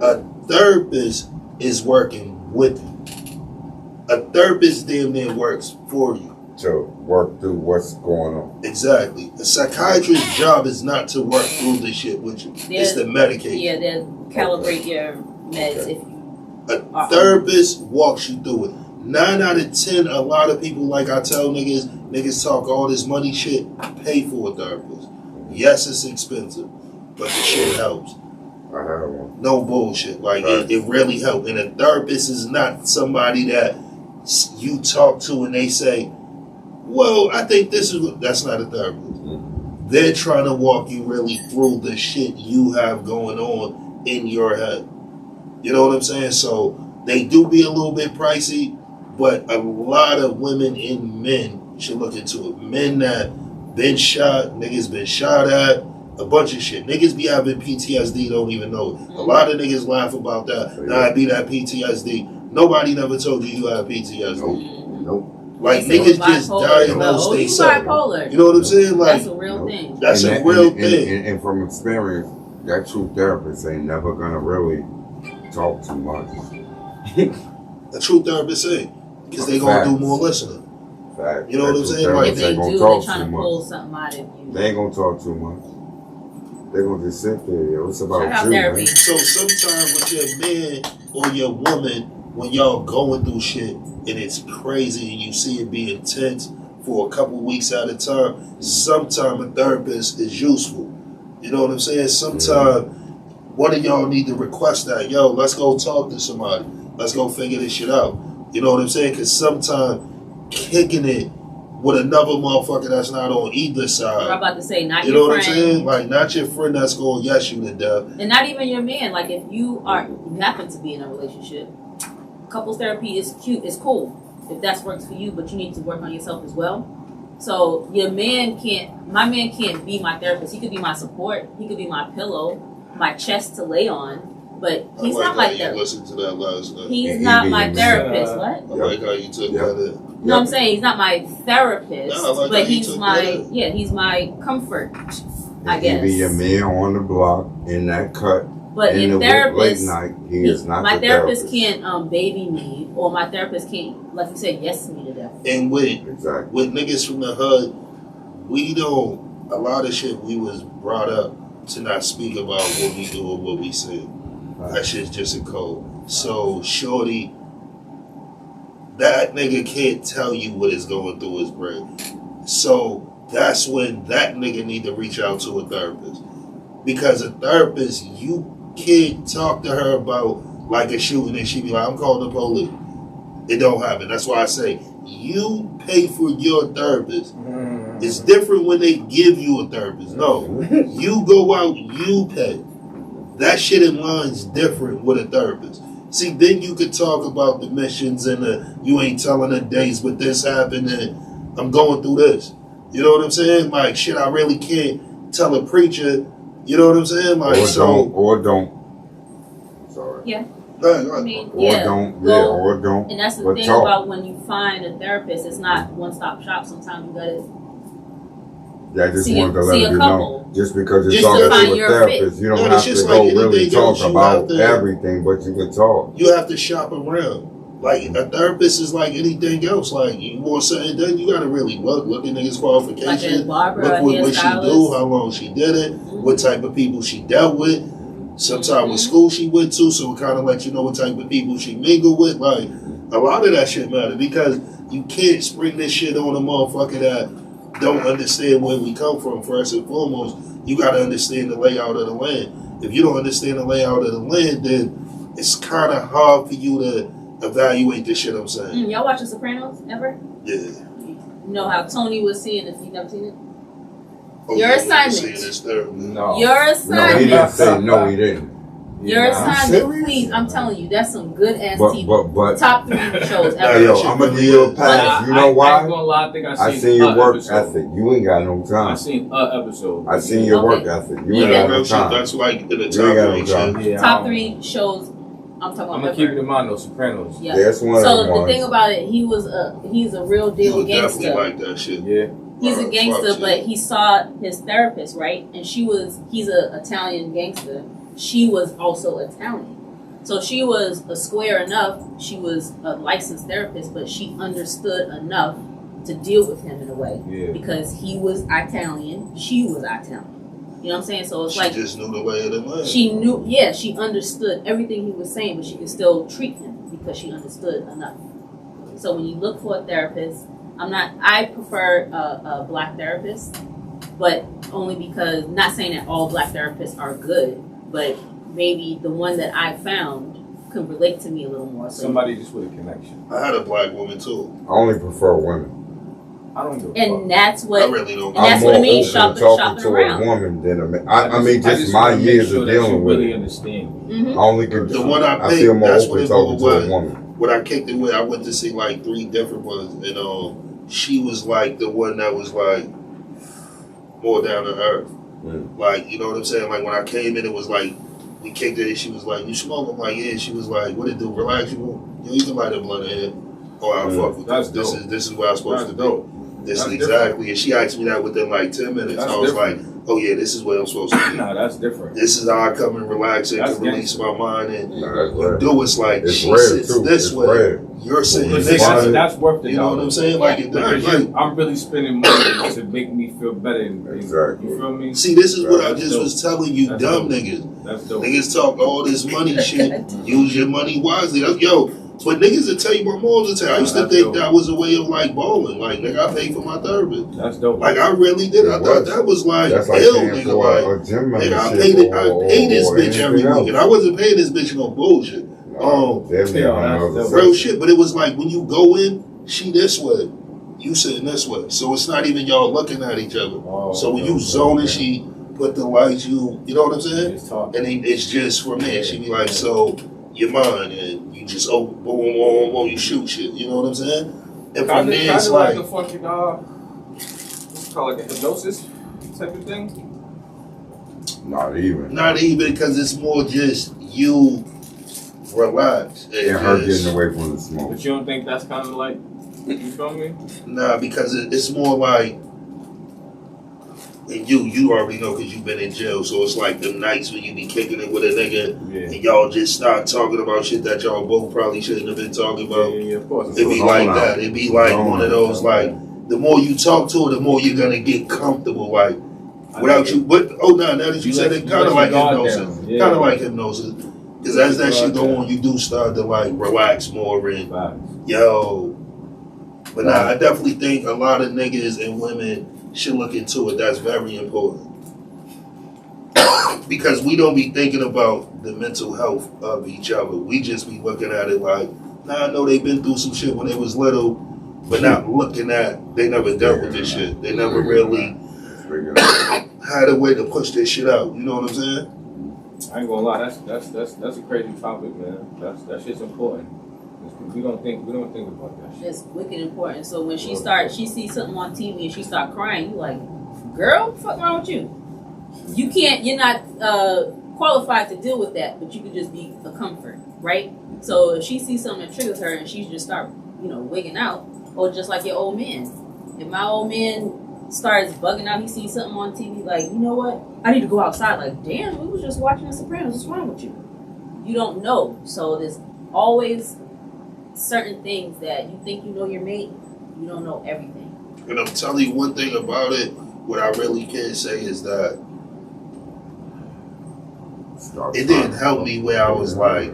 A therapist is working with you. A therapist damn near works for you. To work through what's going on. Exactly. A psychiatrist's job is not to work through this shit with you. It's the medication. Yeah, they'll calibrate your meds if you. A therapist walks you through it. 9 out of 10, a lot of people, like I tell niggas talk all this money shit, pay for a therapist. Yes, it's expensive, but the shit helps. I had one. No bullshit. Like, it really helps. And a therapist is not somebody that you talk to and they say, well, I think this is what... That's not a therapist. They're trying to walk you really through the shit you have going on in your head. You know what I'm saying? So they do be a little bit pricey, but a lot of women and men should look into it. Men that been shot, niggas been shot at, a bunch of shit. Niggas be having PTSD, don't even know it. A lot of niggas laugh about that. Nah, it be that PTSD. Nobody never told you have PTSD. Nope. Like, They say niggas bipolar just as well. diagnose Oh, you themselves. bipolar. You know what I'm saying? Like, That's a real thing. that's And a that- real and- thing. And from experience, that true therapist ain't never gonna really talk too much. A true therapist ain't. Because they gonna do more listening. Fact. You know what I'm That true saying? therapist Like, If they ain't gonna do, talk they're too trying to much. pull something out of you. They ain't gonna talk too much. They gonna just sit there. Yo, it's about Shout out you, therapy. man. So sometimes with your man or your woman, when y'all going through shit and it's crazy and you see it be intense for a couple weeks at a time, sometimes a therapist is useful. You know what I'm saying? Sometimes one of y'all need to request that. Yo, let's go talk to somebody. Let's go figure this shit out. You know what I'm saying? Because sometimes kicking it with another motherfucker that's not on either I'm side. about to say, not You know your what I'm friend, saying? Like, not your friend that's going to yes you to death. and not even your man. Like, if you happen to be in a relationship, couples therapy is cute, it's cool if that works for you, but you need to work on yourself as well. So my man can't be my therapist. He could be my support. He could be my pillow, my chest to lay on, but he's not my you therapist. listened to that last night. He's And he not be my your therapist. man. What? I like how you took that in. No, I'm saying he's not my therapist, No, I like but how you he's took my that. he's my comfort, I He be your guess. man on the block in that cut. But in your the late therapist, night, he is not my the therapist can't baby me, or my therapist can't, like you said, yes me to death. And with Exactly. niggas from the hood, we don't, a lot of shit we was brought up to not speak about what we do or what we say. That shit's just a code. So, shorty, that nigga can't tell you what is going through his brain. So, that's when that nigga need to reach out to a therapist. Because a therapist, you can't talk to her about like a shooting and she be like, I'm calling the police. It don't happen. That's why I say, you pay for your therapist. It's different when they give you a therapist. No, you go out, you pay. That shit in line's different with a therapist. See, then you could talk about the missions and you ain't telling the dates, but this happened and I'm going through this. You know what I'm saying? Like, shit, I really can't tell a preacher. You know what I'm saying? Like, Or don't. Sorry. Yeah. Go ahead. I mean, Or yeah. don't. Go- Yeah, or don't. And that's the But thing talk. about when you find a therapist, it's not one-stop shop. Sometimes you gotta Yeah, I just see wanted to a let you know. couple. Just because you're Just talking to find to a your therapist, you don't No, have it's to just go like really anything talk else, you about have to- everything, but you can talk. You have to shop around. Like, a therapist is like anything else. Like, you want something done, you gotta really look at niggas' like a qualifications. barber, Look a what she do, hairstylist. how long she did it, what type of people she dealt with, sometimes what school she went to, so it kind of let you know what type of people she mingled with. Like, A lot of that shit matter because you can't spring this shit on a motherfucker that don't understand where we come from. First and foremost, you got to understand the layout of the land. If you don't understand the layout of the land, then it's kind of hard for you to evaluate the shit I'm saying. Y'all watch The Sopranos ever? Yeah. You know how Tony was seeing, if you never seen it? Oh, Your yeah, assignment. seeing this therapy. No. Your No, he assignment. didn't say no. He didn't. Your assignment, serious? please. I'm telling you, that's some good ass But TV. Top 3 shows Nah, ever. hey, yo, I'm gonna give you a pass. You know I ain't why? gonna lie, I think I seen your work ethic. You ain't got no I time. seen an episode. I seen your work Okay. ethic. You Yeah. ain't got no Real shit, time. that's like in the You ain't top got no range time. shit. Yeah, Top 3 shows. I'm talking I'm about gonna keep it ever. in mind though. Sopranos. Yeah. That's one So of the the thing ones. about it, he's a real You deal would definitely gangster. like that shit. Yeah. He's a Fuck gangster, shit. but he saw his therapist, right? And he's a Italian gangster. She was also Italian. So she was a square enough. She was a licensed therapist, but she understood enough to deal with him in a way. Yeah. Because he was Italian, she was Italian. You know what I'm saying? So it's She like just knew the way of the land. she knew, she understood everything he was saying, but she could still treat him because she understood enough. So when you look for a therapist, I prefer a black therapist, but only because, not saying that all black therapists are good, but maybe the one that I found could relate to me a little more. So, Somebody just with a connection. I had a black woman too. I only prefer women. I don't give a fuck. and that's I what, really don't. And that's I'm what more I mean, open shopping- to talking shopping to around. a woman than a man. I mean, I just my wanna make years sure of that you dealing with really it. understand me. Mhm. I only could. The one I I picked, feel more that's open what it talking to was. a woman. When I kicked it with, I went to see like 3 different ones, and she was like the one that was like more down to earth. Mm. Like, you know what I'm saying? Like when I came in, it was like we kicked it, and she was like, "You smoke?" I'm like, "Yeah." She was like, "What it do? Relax, you can light a blunt in here." Oh, I'll fuck with That's this. dope. This is where I'm supposed That's to dope. be. This That's is exactly. And she asked me that within like 10 minutes. That's I was different. like, "Oh yeah, this is where I'm supposed to be. Nah, that's different. This is how I come and relax and That's can release my mind and Nah, that's you rare. do it's like It's she rare sits too. this It's way, rare. you're sitting But But see, this it's way. that's worth it. You know what I'm saying? Like it Because does. Like, I'm really spending money to make me feel better. Exactly. You feel me? see, this is what I That's just dope. was telling you, That's dumb dope. niggas. That's dope. Niggas talk all this money shit. Use your money wisely. Yo, but niggas will tell you, my mom will tell you. I used to That's think dope. that was a way of like balling. Like, nigga, I paid for my therapist. That's dope. Like, I really did. I It thought was. that was like That's like ill, paying nigga. for Like, a gym nigga, I membership paid this or bitch every anything week. And I wasn't paying this bitch no bullshit. else. Damn near Yeah, on the that's other dope. side. Real shit, but it was like when you go in, she this way, you sitting this way. So it's not even y'all looking at each other. Oh, So when you okay, zoning, okay. she put the lights, you know what I'm saying? Just talk. And it's just for me. She be like, so you're mine, and you just open, boom, boom, boom, you shoot shit. You know what I'm saying? And from there, it's like like, a fucking what's it called, like a hypnosis type of thing. Not even. not even because it's more just you relax. And her getting away from the smoke. But you don't think that's kind of like, you feel me? Nah, because it's more like, and you already know because you've been in jail, so it's like them nights when you be kicking it with a nigga Yeah. and y'all just start talking about shit that y'all both probably shouldn't have been talking about. Yeah, of course. It'd be Zone like out. that. It'd be like Zone one of out. those like, the more you talk to her, the more you're gonna get comfortable. Like without you, but now that you said it, kind of like hypnosis, kind of like hypnosis. Because as that shit go on, you do start to like relax more and yo. But nah, I definitely think a lot of niggas and women should look into it. That's very important. Because we don't be thinking about the mental health of each other. We just be looking at it like, nah, I know they've been through some shit when they was little, but not looking at, they never dealt with this shit. They never really had a way to push this shit out. You know what I'm saying? I ain't gonna lie, that's a crazy topic, man. That shit's important. We don't think about that shit. It's wicked important. So when she sees something on TV and she start crying, you like, girl, fuck wrong with you? You're not qualified to deal with that, but you could just be a comfort, right? So if she sees something that triggers her and she just start, wigging out, or just like your old man. If my old man starts bugging out, he sees something on TV, like, you know what? I need to go outside. Like, damn, we was just watching The Sopranos. What's wrong with you? You don't know. So there's always certain things that you think you know your mate, you don't know everything. And I'm telling you one thing about it, what I really can say is that it didn't help me where I was like,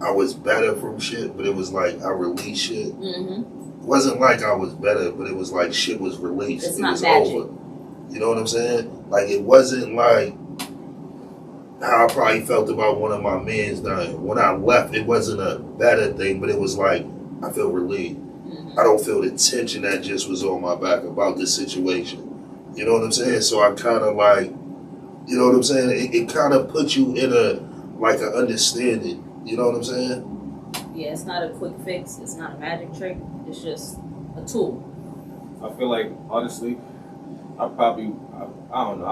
I was better from shit, but it was like I released shit. Mm-hmm. It wasn't like I was better, but it was like shit was released. It's it not was magic. over. You know what I'm saying? Like it wasn't like how I probably felt about one of my mans dying. When I left, it wasn't a better thing, but it was like I feel relieved. Mm-hmm. I don't feel the tension that just was on my back about this situation. You know what I'm saying? So I kind of like, you know what I'm saying? It kind of puts you in a like an understanding. You know what I'm saying? Yeah, it's not a quick fix. It's not a magic trick. It's just a tool. I feel like honestly, I don't know.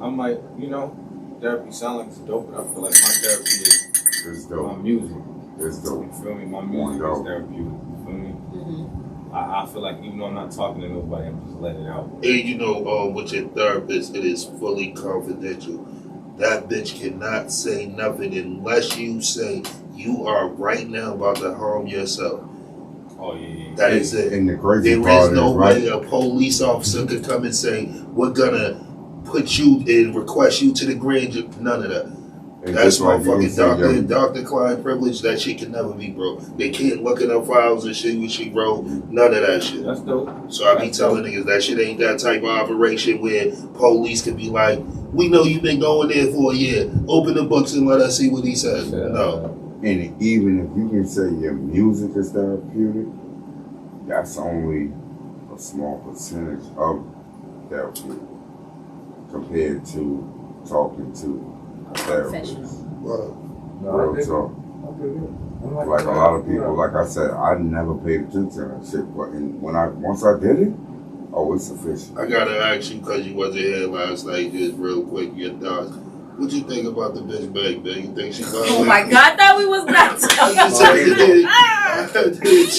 I might. You know, therapy sounds like it's dope, but I feel like my therapy is It's my dope. music. It's dope. You feel me? My music is therapeutic. You feel me? Mm-hmm. I feel like even though I'm not talking to nobody, I'm just letting it out. And you know, with your therapist, it is fully confidential. That bitch cannot say nothing unless you say you are right now about to harm yourself. Oh yeah. That is it. And the crazy There part is no is, right? way a police officer could come and say, we're gonna put you and request you to the grand jury. None of that. And That's just like you motherfucking said, doctor, yo, doctor client privilege. That shit can never be broke. They can't look in her files and shit what she wrote. None of that shit. That's dope. So I be telling niggas that shit ain't that type of operation where police can be like, we know you've been going there for a year. Open the books and let us see what he says. No. and even if you can say your music is therapeutic, that's only a small percentage of therapeutic compared to talking to a therapist. Well, Real talk. Like a lot of people, like I said, I never paid attention to that shit, but once I did it, oh, it's official. I gotta ask you because you wasn't here last night, just real quick, your thoughts. What you think about the bitch back there? You think she Oh my God! I thought we was not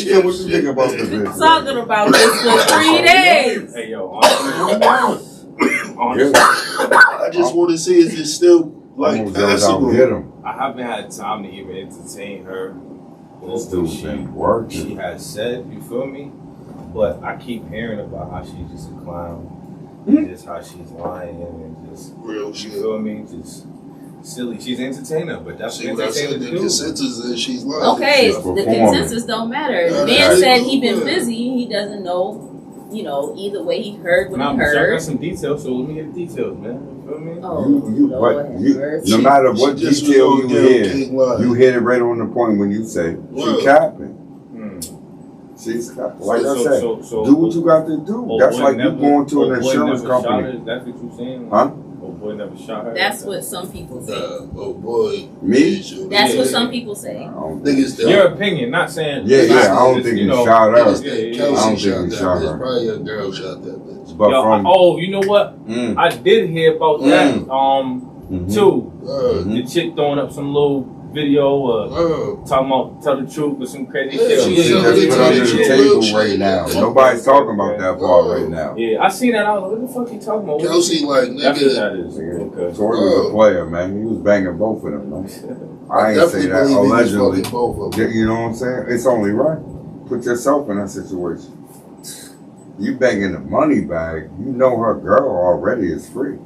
Yeah, what you think about the bitch? talking about this for 3 days. Hey yo, honestly, I just want to see is it still like Almost goes out passable? and get him. I haven't had time to even entertain her. This What dude's been working. she has said, you feel me? But I keep hearing about how she's just a clown, just how she's lying and just, Real you shit. feel me? Just silly. She's an entertainer, but that's See what what I said? entertainers The do. consensus is she's lying. Okay, She's the performing. consensus don't matter. The Yeah, man said he yeah. been busy. He doesn't know, either way he heard what Nah, he but y'all got heard. some details, so let me get the details, man. You feel me? Oh, You, Lord but have you, mercy. no matter what She just was detail on you Gayle hear, King Live. you hit it right on the point when you say Well, she capping. Hmm. She's capping. Like I So- said, so- so- do what you got to do. Old That's boy like never- you going to old an boy insurance never shot company. her? That's what you saying? Huh? Old boy never shot her? That's what some people say. Oh boy. Me? That's what Yeah. some people say. I don't Niggas Your that opinion, not saying. Yeah, yeah, I don't Just, think you he know, shot niggas her. that Yeah, yeah, Kelsey I don't think shot he that shot bitch. her. Probably a girl shot that bitch. But Yo, from you know what? mm, I did hear about that. mhm. Too. Word. The chick throwing up some little video, Word. talking about tell the truth or some crazy Yeah, shit. she Shit said that's they put told under you the she table will shit. right now. Yeah. Nobody's talking about that part right now. Yeah, I seen that. I was like, what the fuck you talking about? Kelsey, like, That's what nigga, that is. Okay. Tori was a player, man. He was banging both of them, man. I ain't say definitely that believe he was allegedly. fucking both of them. You know what I'm saying? It's only right. Put yourself in that situation. You banging the money bag, you know her girl already is free.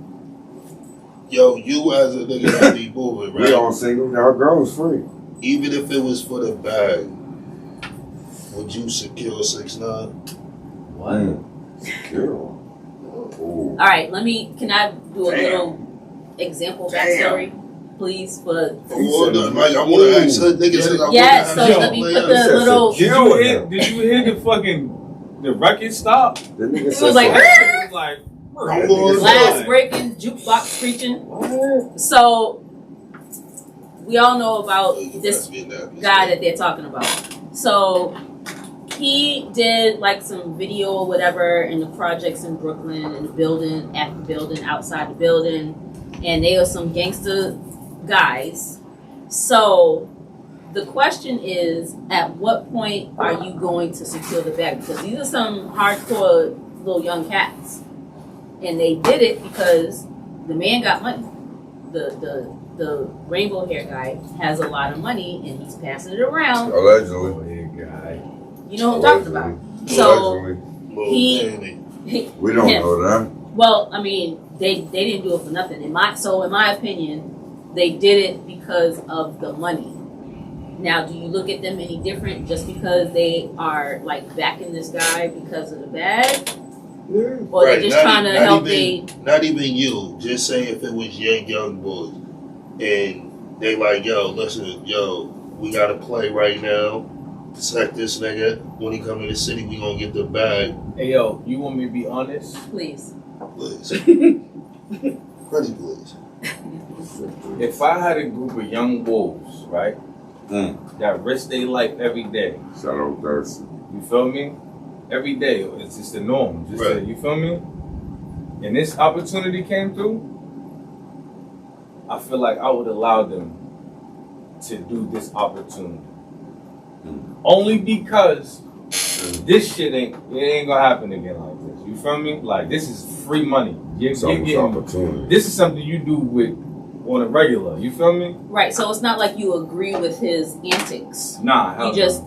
Yo, you as a nigga that be moving, We all right? single, her girl's free. Even if it was for the bag, would you secure 6ix9ine? What? Secure. Ooh. All right, can I do a Damn. little example Damn. backstory, please? For Or, like, I want to ask her niggas that I yes, so want to let me put He the said little. secure. Did you hear the fucking the record stop? The nigga It said was like so. It was like Come on, glass breaking, jukebox screeching. what? So we all know about this Vietnamese. guy that they're talking about. So he did like some video or whatever in the projects in Brooklyn, in the building, at the building, outside the building, and they are some gangster guys. So the question is, at what point are you going to secure the bag? Because these are some hardcore little young cats, and they did it because the man got money. The rainbow hair guy has a lot of money, and he's passing it around. Allegedly. Guy. You know what I'm talking about. So Allegedly. Little he- Danny. We don't Yeah. know that. well, I mean, they didn't do it for nothing. In my opinion, they did it because of the money. Now, do you look at them any different just because they are like backing this guy because of the bag, or Right, they're just not trying to not help? Not even you. Just say if it was young boys, and they like, yo, listen, yo, we got to play right now. Sack this nigga. When he come to the city, we gonna get the bag. Hey yo, you want me to be honest? Please. Please. Pretty please. If I had a group of young wolves, right, that risk their life every day, Shout out Thirsty. you feel me? Every day, it's just the norm. Just Right. you feel me? And this opportunity came through, I feel like I would allow them to do this opportunity. Only because this shit ain't gonna happen again like this. You feel me? Like this is free money. You're It's almost getting, opportunity. this is something you do with on a regular. You feel me? Right. So it's not like you agree with his antics. Nah, hell You just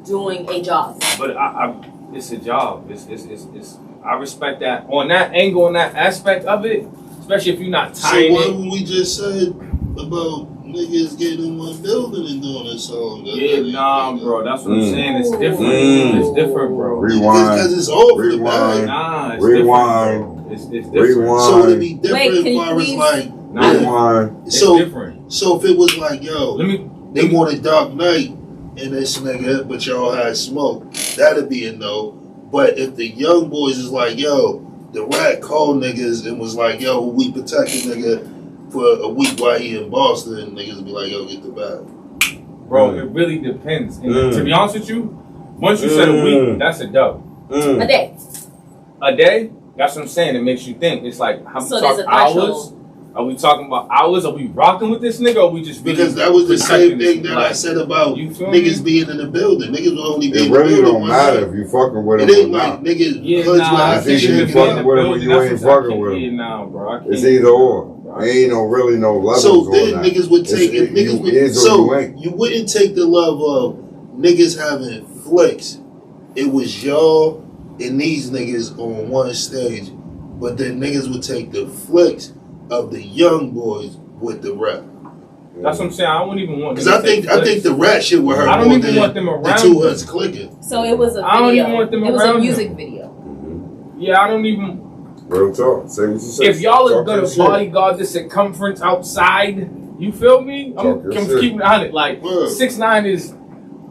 doing a job. no. But it's a job. It's I respect that on that angle, on that aspect of it. Especially if you're not So tying what it. we just said about niggas getting in one building and doing a song? Yeah, nah, bro. That's what I'm saying. It's different. Mm. It's different, bro. Rewind. Because it's all for the Rewind. bag. Nah, it's Rewind. different, bro. It's different. Rewind. So would it be different Wait, can as you far as please- like, Nah, Rewind. it's so different. so if it was like, yo, Let me. they wanted Dark Knight and this nigga, but y'all had Smoke, that'd be a no. But if the young boys is like, yo, the rat called niggas and was like, yo, we protected nigga for a week while he in Boston, niggas be like, yo, get the bag. Bro, it really depends. And Mm. to be honest with you, once you said a week, that's a dub. A day. A day, that's what I'm saying. It makes you think. It's like, how So we there's talk a hours? threshold. Are we talking about hours? Are we rocking with this nigga? Or are we just really Because that was the protecting same thing this that I life? said about You feel niggas me? being in the building. Niggas will only be It in the really building don't one matter night. if you fucking with It him or ain't like not. niggas Yeah, hoods nah, with I It's think either if you you're fucking in the with him or building, you that's ain't what I fucking can't- with him. Yeah, nah, bro. I can't It's either or. bro. I Ain't no really no levels So on then that. niggas would take It's- if niggas you would, is or so you ain't. you wouldn't take the love of niggas having flicks. It was y'all and these niggas on one stage, but then niggas would take the flicks of the young boys with the rap. That's what I'm saying. I wouldn't even want. Because I think the rap shit with her I don't more even than want them the around two me. hoods clicking. So it was a video. I don't even want them it was a around music him. video. Yeah, I don't even. Real talk. Say what you say. If y'all are Talk gonna your shit. bodyguard the circumference outside, you feel me? Talk I'm your shit. keeping it on it. Like Word. 6ix9ine is.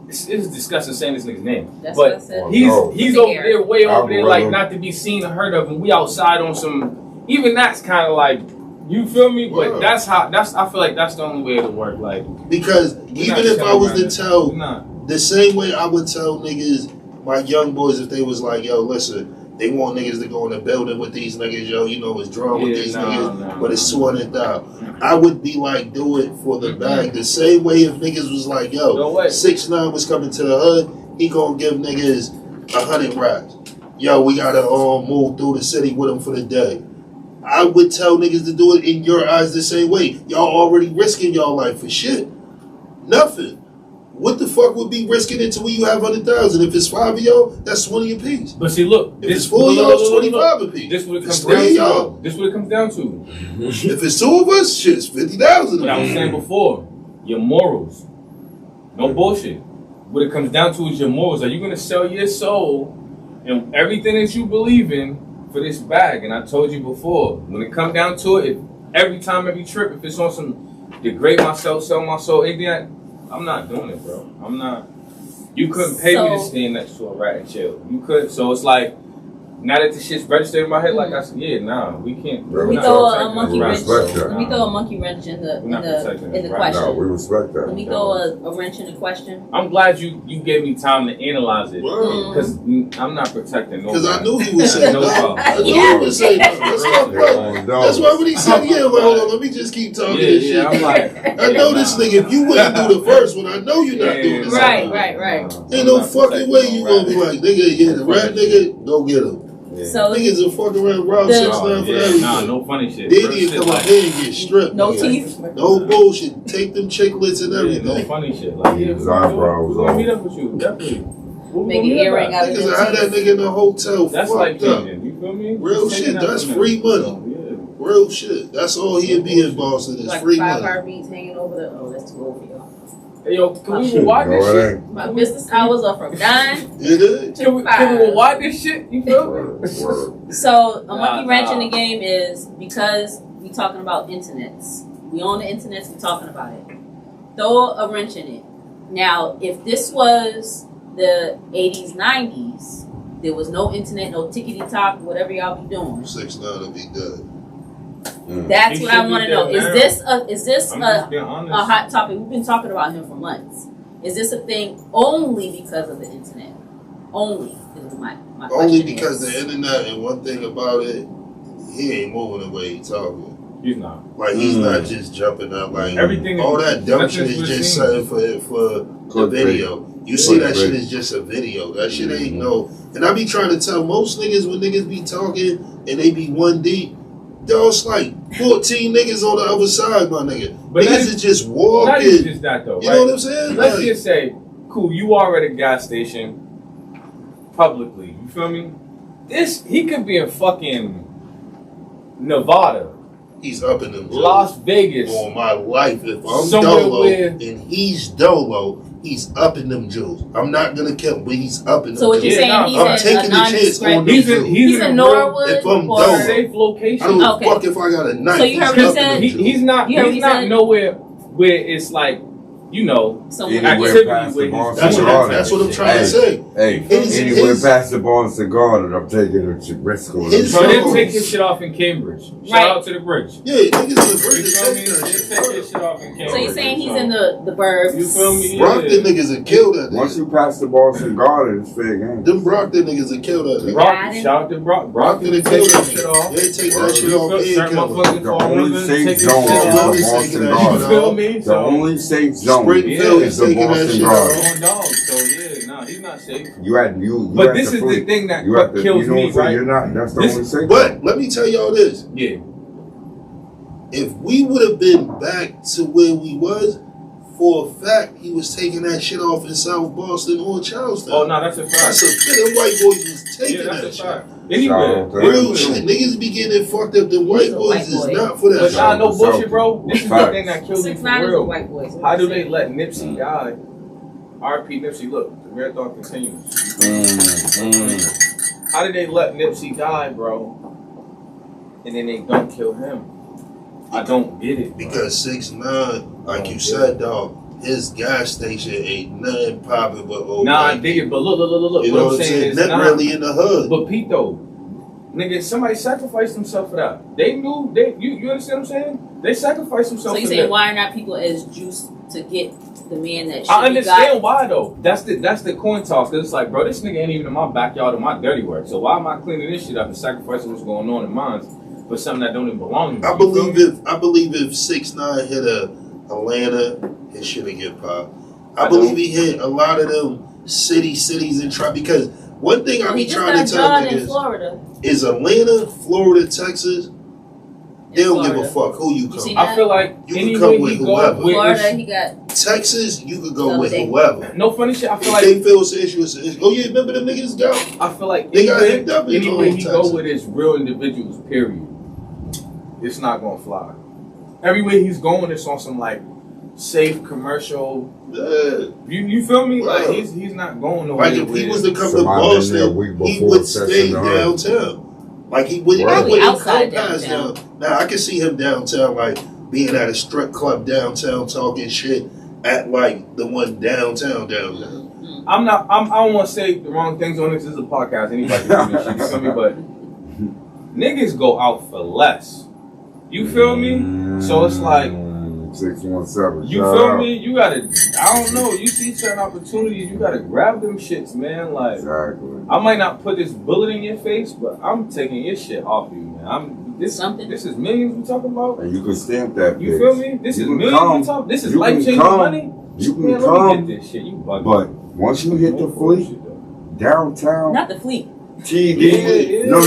It's disgusting saying this nigga's name, That's what I but said. Oh, he's no. he's The over air. there, way over there, like Algorithm. not to be seen or heard of, and we outside on some. Even that's kind of like, you feel me? But Word. that's how. I feel like that's the only way it'll work. Like Because we even not if I was to chilling tell around there. We not. the same way I would tell niggas, my young boys, if they was like, yo, listen, they want niggas to go in the building with these niggas, yo, you know, it's drawn with Yeah, these nah, niggas, nah, but it's nah. 200,000. I would be like, do it for the bag. The same way if niggas was like, No yo, way. 6ix9ine was coming to the hood, he gonna give niggas 100 racks. Yo, we gotta move through the city with him for the day. I would tell niggas to do it in your eyes the same way. Y'all already risking y'all life for shit. Nothing. What the fuck would be risking it to when you have 100,000? If it's 5 of y'all, that's 20 apiece. But see, look, If it's 4 of y'all, it's 25 apiece. This what it It's comes down 3 of y'all. to. This what it comes down to. If it's 2 of us, shit, it's 50,000. What I was saying before, your morals. No bullshit. What it comes down to is your morals. Are you gonna sell your soul and everything that you believe in for this bag? And I told you before, when it come down to it, if every time, every trip, if it's on some degrade myself, sell my soul, anything that, I'm not doing it, bro. I'm not. You couldn't pay me to So- stand next to a rat and chill. You couldn't. So it's like, now that the shit's registered in my head, like I said, yeah, nah, we can't. Let Let me me throw talk a to monkey you. wrench. Respect that. Let me throw a monkey wrench in the We're not protecting in the it, right? question. No, we respect that. Let me throw a wrench in the question. I'm glad you gave me time to analyze it. Word. Because I'm not protecting nobody. Because I knew he would say No no. problem. I knew Yeah. he would say no. That's why, bro. That's why when he said, yeah, well, hold on, let me just keep talking Yeah, this yeah, shit. I'm like, I know this nigga, if you wouldn't do the first one, I know you're not doing this. Right, one. right. Ain't no fucking way you gonna be like, nigga, yeah, the rap nigga, go get him. So Niggas will fuck around rob The- 6ix9ine for everything. Nah, no funny shit. Then Real he shit, come up like, here and get stripped. no nigga. teeth. No bullshit. Take them chiclets and yeah, everything. no funny shit. Like, yeah, His eyebrows we're gonna off. meet up with you, definitely. What we Make gonna an meet up earring at? out of Niggas had that the teeth. nigga in the hotel That's fucked like up. changing, you feel me? Real Just shit, taking that that's from free them. money. Yeah. Real shit. That's all he'd be in Boston is Like free 5 money. heartbeats hanging over the. Oh, that's too old for y'all. Hey, yo, can we rewind No, this it shit? ain't. My business hours are from 9 You did? to Can we 5. rewind this shit? You feel me? Word. So a monkey Nah, wrench nah. in the game is because we talking about internets. We on the internets, we talking about it. Throw a wrench in it. Now, if this was the 80s, 90s, there was no internet, no tickety tock, whatever y'all be doing. 6ix9ine will be dead. That's He what I should want to be know. dead Is now. this I'm a just being honest. hot topic? We've been talking about him for months. Is this a thing only because of the internet? Only is my Only question because is. the internet, and one thing about it, he ain't moving the way he talking. He's not. Like, he's not just jumping up. Like, Everything all that dumb nothing's shit is for just scenes. something for the Clickbait. video. You see that Clickbait. shit is just a video. That shit ain't no. And I be trying to tell most niggas when niggas be talking and they be 1D, there's like 14 niggas on the other side, my nigga. But Niggas not is just Not walking. even just that though, You right? know what I'm saying? Let's Like, just say, cool, you are at a gas station publicly. You feel me? He could be in fucking Nevada, he's up in them. Las Vegas. On my life, if I'm Somewhere Dolo where- and he's Dolo, he's up in them jewels. I'm not gonna kill him, but he's up in them So what jewels. you're Yeah, saying? nah, He's I'm in a taking the chance on nondescript. them He's in jewels. He's in a real Norwood If I'm or Dolo. safe I don't location. Okay. fuck if I got a knife. So you heard he's what he up in said? them He, jewels. he's not. You heard what He's he not said? nowhere where it's like, you know, somewhere. Anywhere activity past where the Boston That's doing what, Garden. that's what I'm trying to Hey. say. Hey, His- anywhere his- past the Boston Garden, I'm taking a risk on His- So they'll So- take his shit off in Cambridge. Shout Right. out to the bridge. Yeah, niggas in the You bridge feel me? take They'll that take his shit. shit off in Cambridge. So you're saying he's So- in the burbs? You feel me? Brockton Yeah. niggas will kill that Once nigga. you pass the Boston Garden, it's fair game. Them Brockton niggas will kill that nigga. Brock, Brockton. shout out to Brock. Brockton will Brockton kill take that his shit nigga. off. They take Word. that shit off Certain and kill him. motherfuckers The fall only under, safe take his zone shit is Well, off. the he's Boston taking that You shit Garden. feel off. me? The only safe zone Springfield is is the taking that Boston shit Garden. off. On dogs, so yeah, nah, he's not safe. You But at this the is the fleet. thing that You at the, kills you know me, what I'm saying? right? You're not. That's the This- only safe. But let me tell y'all this. Yeah. If we would have been back to where we was, for a fact, he was taking that shit off in South Boston or Charleston. Oh no, that's a That's fact. a fit. Them white boys was taking Yeah, that that's a shit. fact. Anywhere. Shout out to Real him. shit. Niggas be getting fucked up. Them He's white a boys white is boy. not for that But shit. nah, no South- bullshit, bro. This is the Facts. thing that kills me 6ix9ine for is a real. white boy. How do they let Nipsey die? R.P. Nipsey, look, the marathon continues. How did they let Nipsey die, bro? And then they don't kill him. I don't get it. Bro. Because 6ix9ine, like you said, dog, his gas station ain't nothing popping but old. Nah, I white dig it, but look. You know What what I'm I'm saying saying? is Not not. really in the hood. But Pete though, nigga, somebody sacrificed themselves for that. They knew you understand what I'm saying? They sacrificed So themselves you for saying that. why are not people as juiced to get the man that should I be understand got? why though. That's the coin toss, cause it's like, bro, this nigga ain't even in my backyard or my dirty work. So why am I cleaning this shit up and sacrificing what's going on in mine for something that don't even belong to me? I You feel believe me? if 6ix9ine hit Atlanta, his shit'll get popped. I I believe don't. he hit a lot of them cities and try because one thing I Well, be he just trying got to tell done in niggas Florida. is Atlanta, Florida, Texas, they don't give a Florida. fuck who you You come. seen I feel like You can anywhere come with he go, whoever. with Florida, it's- he got Texas, you could go The with other day. whoever. no funny shit. I feel If like they feel it's an issue, it's an issue. Oh yeah, remember them niggas go? I feel like They got anywhere, hooked up in anywhere he Texas. go with his real individuals, period, it's not gonna fly. Everywhere he's going, it's on some like safe commercial. Yeah. You feel me? Like Wow. he's not going nowhere. Like if he with was it. to come to Somebody been there a Boston, week he before would stay testing the herb. downtown. Like he wouldn't Probably come outside past downtown. down. Now I can see him downtown, like being at a strip club downtown, talking shit at like the one downtown. I don't want to say the wrong things on this. This is a podcast. Anybody can do this shit. You feel me? But niggas go out for less. You feel me? So it's like 617. you feel me? You gotta. I don't know. You see certain opportunities, you gotta grab them shits, man. Like. Exactly. I might not put this bullet in your face, but I'm taking your shit off you, man. This is millions we talking about. And you can stamp that. You bitch. feel me? This You is can millions come. we talking. This is You life can changing come. money. You can Man, let me come, get this shit. You bugging. but once you hit the fleet downtown, not the fleet. TD. Yeah. No,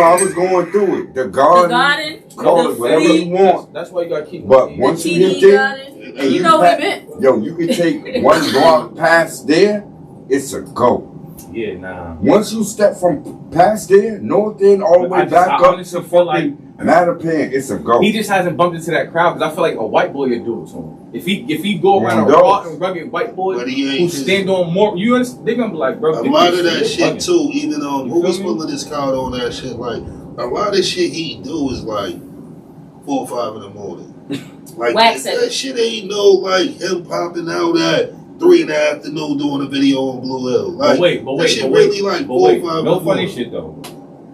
I was going through it. The The garden. garden, Call the it whatever fleet, you want. That's why you gotta keep. But it. the once you TD hit there, garden. and You know what pack- he meant. Yo, you can take one block past there, it's a go. Yeah, nah. Once you step from past there, north end, all the way I back up honestly to feel like fucking Matter of fact, it's a go. He just hasn't bumped into that crowd because I feel like a white boy would do it to him. If he go around a One raw does. and rugged white boy But he ain't who just- stand on more, you understand? They're gonna be like, bro. A lot of that you're shit bugging. too, even though You who was feel me? pulling his card on that shit, like a lot of shit he do is like 4 or 5 in the morning. Like Wax that it. shit ain't no like him popping out at 3 in the afternoon doing a video on Blue Hill. Like But wait, that shit but really wait, like but 4 wait. or 5 in No the funny morning. shit though.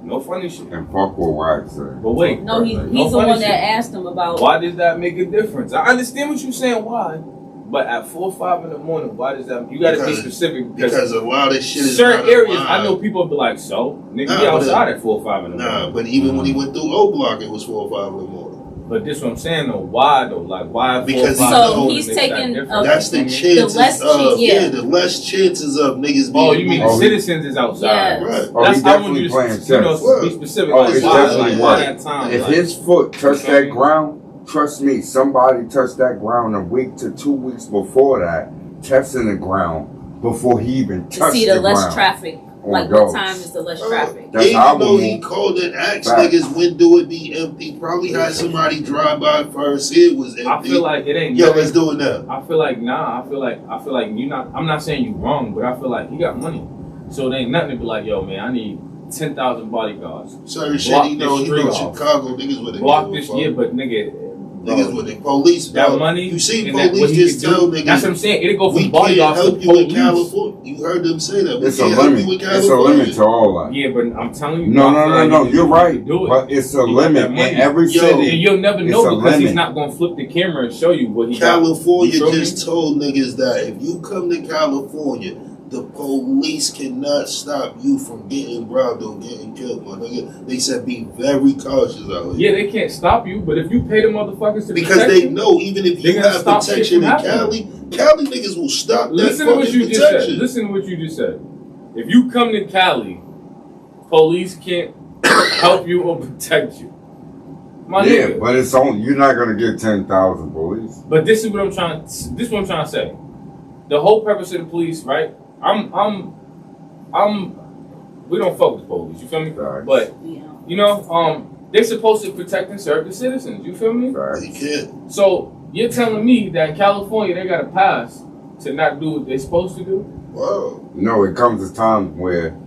No funny shit. And fuck what Wax said. But wait, No, he's No the funny one shit. that asked him about. Why does that make a difference? I understand what you're saying. Why? But at 4 or 5 in the morning, why does that? You got to be Because- specific Because a lot of shit is certain not areas, aligned. I know people be like, so nigga, Nah, be but outside at 4 or 5 in the morning. Nah, but even when he went through O Block, it was 4 or 5 in the morning. But this what I'm saying though. Why though? Like why? 4 or Because 5 So in the morning he's makes that taking difference? That's the You know what I mean? chances The less of chance- yeah. the less chances of niggas being Oh, you mean the Oh, citizens is outside? Yeah. right. Oh, That's he I want definitely you playing to chess. be specific. Oh, like, it's why, definitely like, right. that time. If like, his foot touched You feel that me? ground, trust me, somebody touched that ground a week to 2 weeks before that, testing the ground before he even to touched see the the less ground. traffic. on Like those. what time is the less traffic? That's Even how I though would he move. called and asked Fact. niggas when do it be empty, probably had somebody drive by first. It was empty. I feel like it ain't. Yo, let's do it now. I feel like nah. I feel like you not. I'm not saying you wrong, but I feel like he got money, so there ain't nothing to be like, yo, man, I need 10,000 bodyguards. Certain shit, Block he know this street off. Chicago niggas with it. Block this year, but nigga, Niggas with the police. that dog. money. You see and that what police he just can tell do, That's what I'm niggas, saying. It'll go we from can't bodyguards to help you in police. California. You heard them say that. We It's a can't help limit. you in It's a California. limit to all that. Yeah, but I'm telling you, No, I no, feel no, like no. you You're can right. do it. But it's a You got limit that in money. every Yo. And city. you'll never It's know a because he's limit. not gonna flip the camera and show you what he got. California You feel me? just told niggas that if you come to California, the police cannot stop you from getting robbed or getting killed, my nigga. They said be very cautious out here. Yeah, they can't stop you, but if you pay the motherfuckers to Because protect they you, know even if They you gonna have stop shit protection in from Cali, Cali niggas will stop that listen to what fucking you just said. protection. Listen to what you just said. If you come to Cali, police can't help you or protect you. My Yeah, nigga. but it's on. You're not gonna get 10,000 police. But this is what I'm trying. This is what I'm trying to say. The whole purpose of the police, right? We don't fuck with the police. You feel me? Facts. But Yeah. you know, they're supposed to protect and serve the citizens. You feel me? Facts. They can't. So you're telling me that in California they got a pass to not do what they're supposed to do? Wow. No, it comes a time where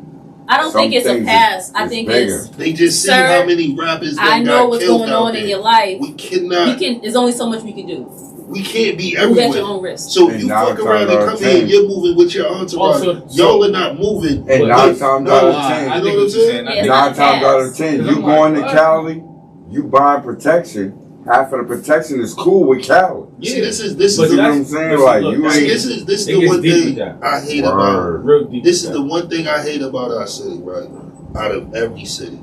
I don't Some think it's a things pass. I is think bigger. it's They just see Sir, how many rappers that I know got what's killed going out on there. in your life. We cannot. There's only so much we can do. We can't be Move at your everywhere. own risk. So if And you now fuck it's around and our come here, turn. you're moving with your entourage. Also, Y'all are not moving. and But- nine Like, times no, out of I 10, You know think what I'm you're saying? saying. I Yeah, think- nine it's times not out of pass. 10, Cause you I'm going like, to what? Cali, you buying protection. Half of the protection is cool with Cali. See, this is But You see what that's- I'm saying? but Like, look, you that's- see, ain't- this is It the gets one deep with thing that. I hate about. Word. Real deep. This is with the that. one thing I hate about our city, right? Out of every city.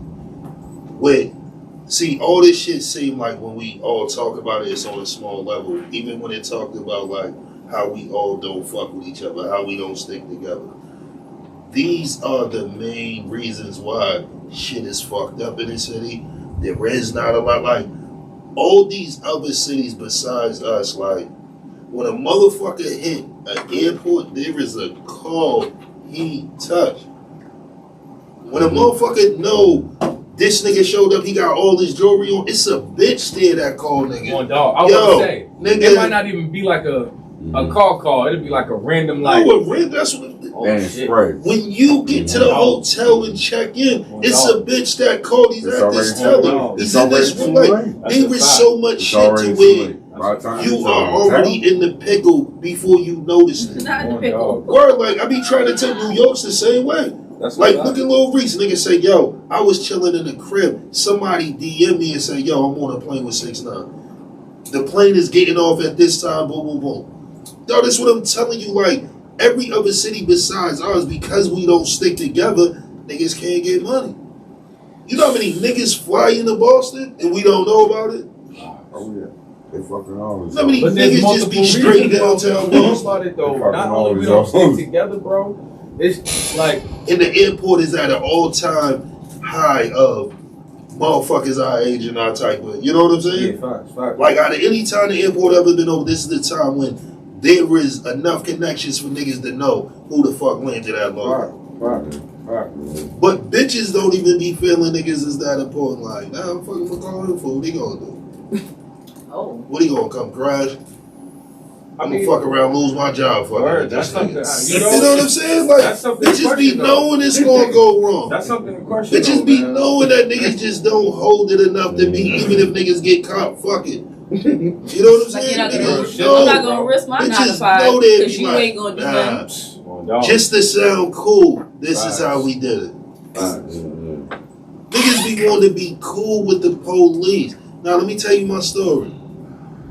See, all this shit seem like when we all talk about it, it's on a small level. Even when it talked about like how we all don't fuck with each other, how we don't stick together. These are the main reasons why shit is fucked up in the city. There is not a lot like all these other cities besides us. Like when a motherfucker hit an airport, there is a call he touched. When a motherfucker know this nigga showed up, he got all his jewelry on, it's a bitch there that called Come nigga. on, dog. I was Yo, gonna say, nigga. it might not even be like a call. It'd be like a random like. No, that's what Oh, and it's shit. spread. when you get to the hotel and check in, it's a bitch that called. He's It's at this already teller. too late. He's It's in this already room. too Like, late. That's there a is fact. so much It's shit already to too where late. By the time you it's are on already hotel, in the pickle before you notice it. Not Come the on, pickle. dog. Word, like I be trying to tell New York's the same way. That's Like, what look at Lil Reese. Nigga say, yo, I was chilling in the crib. Somebody DM me and say, yo, I'm on a plane with 6ix9ine. The plane is getting off at this time, boom, boom, boom. Yo, that's what I'm telling you. Like, every other city besides ours, because we don't stick together, niggas can't get money. You know how many niggas fly into Boston and we don't know about it? oh yeah, they fucking always. How many But there's niggas just multiple be straight reasons, bro. downtown Think Boston? about it though. They fucking Not only we always don't on. stick together, bro. It's like And the airport is at an all-time high of motherfuckers our age and our type of, you know what I'm saying? facts. Like out of any time the airport ever been over, this is the time when there is enough connections for niggas to know who the fuck landed at Logan. Right. Right. But bitches don't even be feeling niggas is that important. Like, nah, I'm fucking gonna call him for what he gonna do? Oh. What he gonna come crash? I'm mean, gonna fuck around, lose my job for word, it. that's something. You know what I'm saying? Like, That's something to bitches be question, though. knowing it's gonna go wrong. That's something to question. Bitches though, be man. knowing that niggas just don't hold it enough to be, even if niggas get caught, fuck it. You know what I'm Like, saying? you're not Niggas gonna, I'm not know. gonna risk my 9 to Bitches 5 know they because be you like, ain't gonna do nah, nothing. Oh, dog. just to sound cool, this is Facts. how we did it. Mm-hmm. Niggas be wanting to be cool with the police. Now let me tell you my story.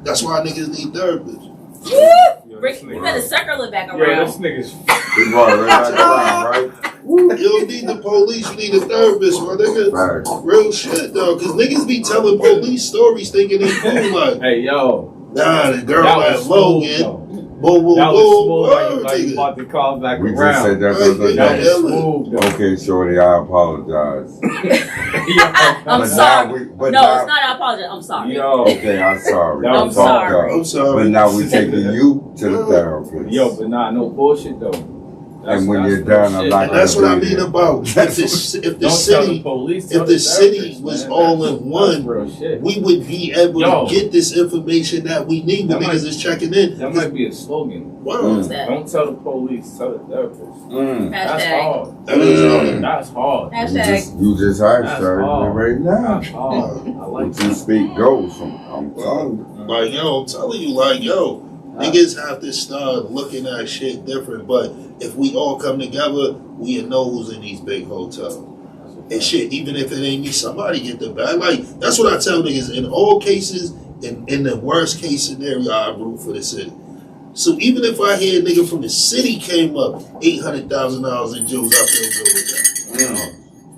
That's why niggas need therapists. Yo, Rick, this you nigga- better circle it back Yo, around. this nigga's. Big boy, right back around, right? You don't need the police, you need a therapist, my nigga. Facts. Real shit though, cause niggas be telling police stories thinking they cool like, Hey, yo. nah, the girl That at was smooth, Logan, though. boom, boom, That was boom, smooth. word, Like you nigga. about to call back We just around. said that the Right, other That day. was smooth, though. Okay, shorty, I apologize. I'm But sorry. now we- but No, now- it's not. I apologize. I'm sorry. Yo. Okay, I'm sorry. That I'm was sorry. I'm But sorry. now we taking you to the therapist. Yo, but nah, no bullshit, though. And when you're real done, I'm shit. not And that's what I mean Yeah. about if the Don't tell the city, police. if tell the city therapist, was man. all That's- in one, that's real shit. we would be able Yo. to get this information that we need when That niggas might- is checking in. That might be a slogan. Wow. What's that? Don't tell the police, tell the therapist. Mm. That's Hashtag. hard. That is hard. That's hard. Hashtag. You just asked That's her hard. right now. That's hard. I like What you that. speak goes. I'm telling you. Like, yo, I'm telling you, like, yo, niggas have to start looking at shit different. But if we all come together, we know who's in these big hotels. And shit, even if it ain't me, somebody get the bag. Like, that's what I tell niggas. In all cases, in the worst case scenario, I root for the city. So even if I hear a nigga from the city came up, $800,000 in Jews, I feel good with that.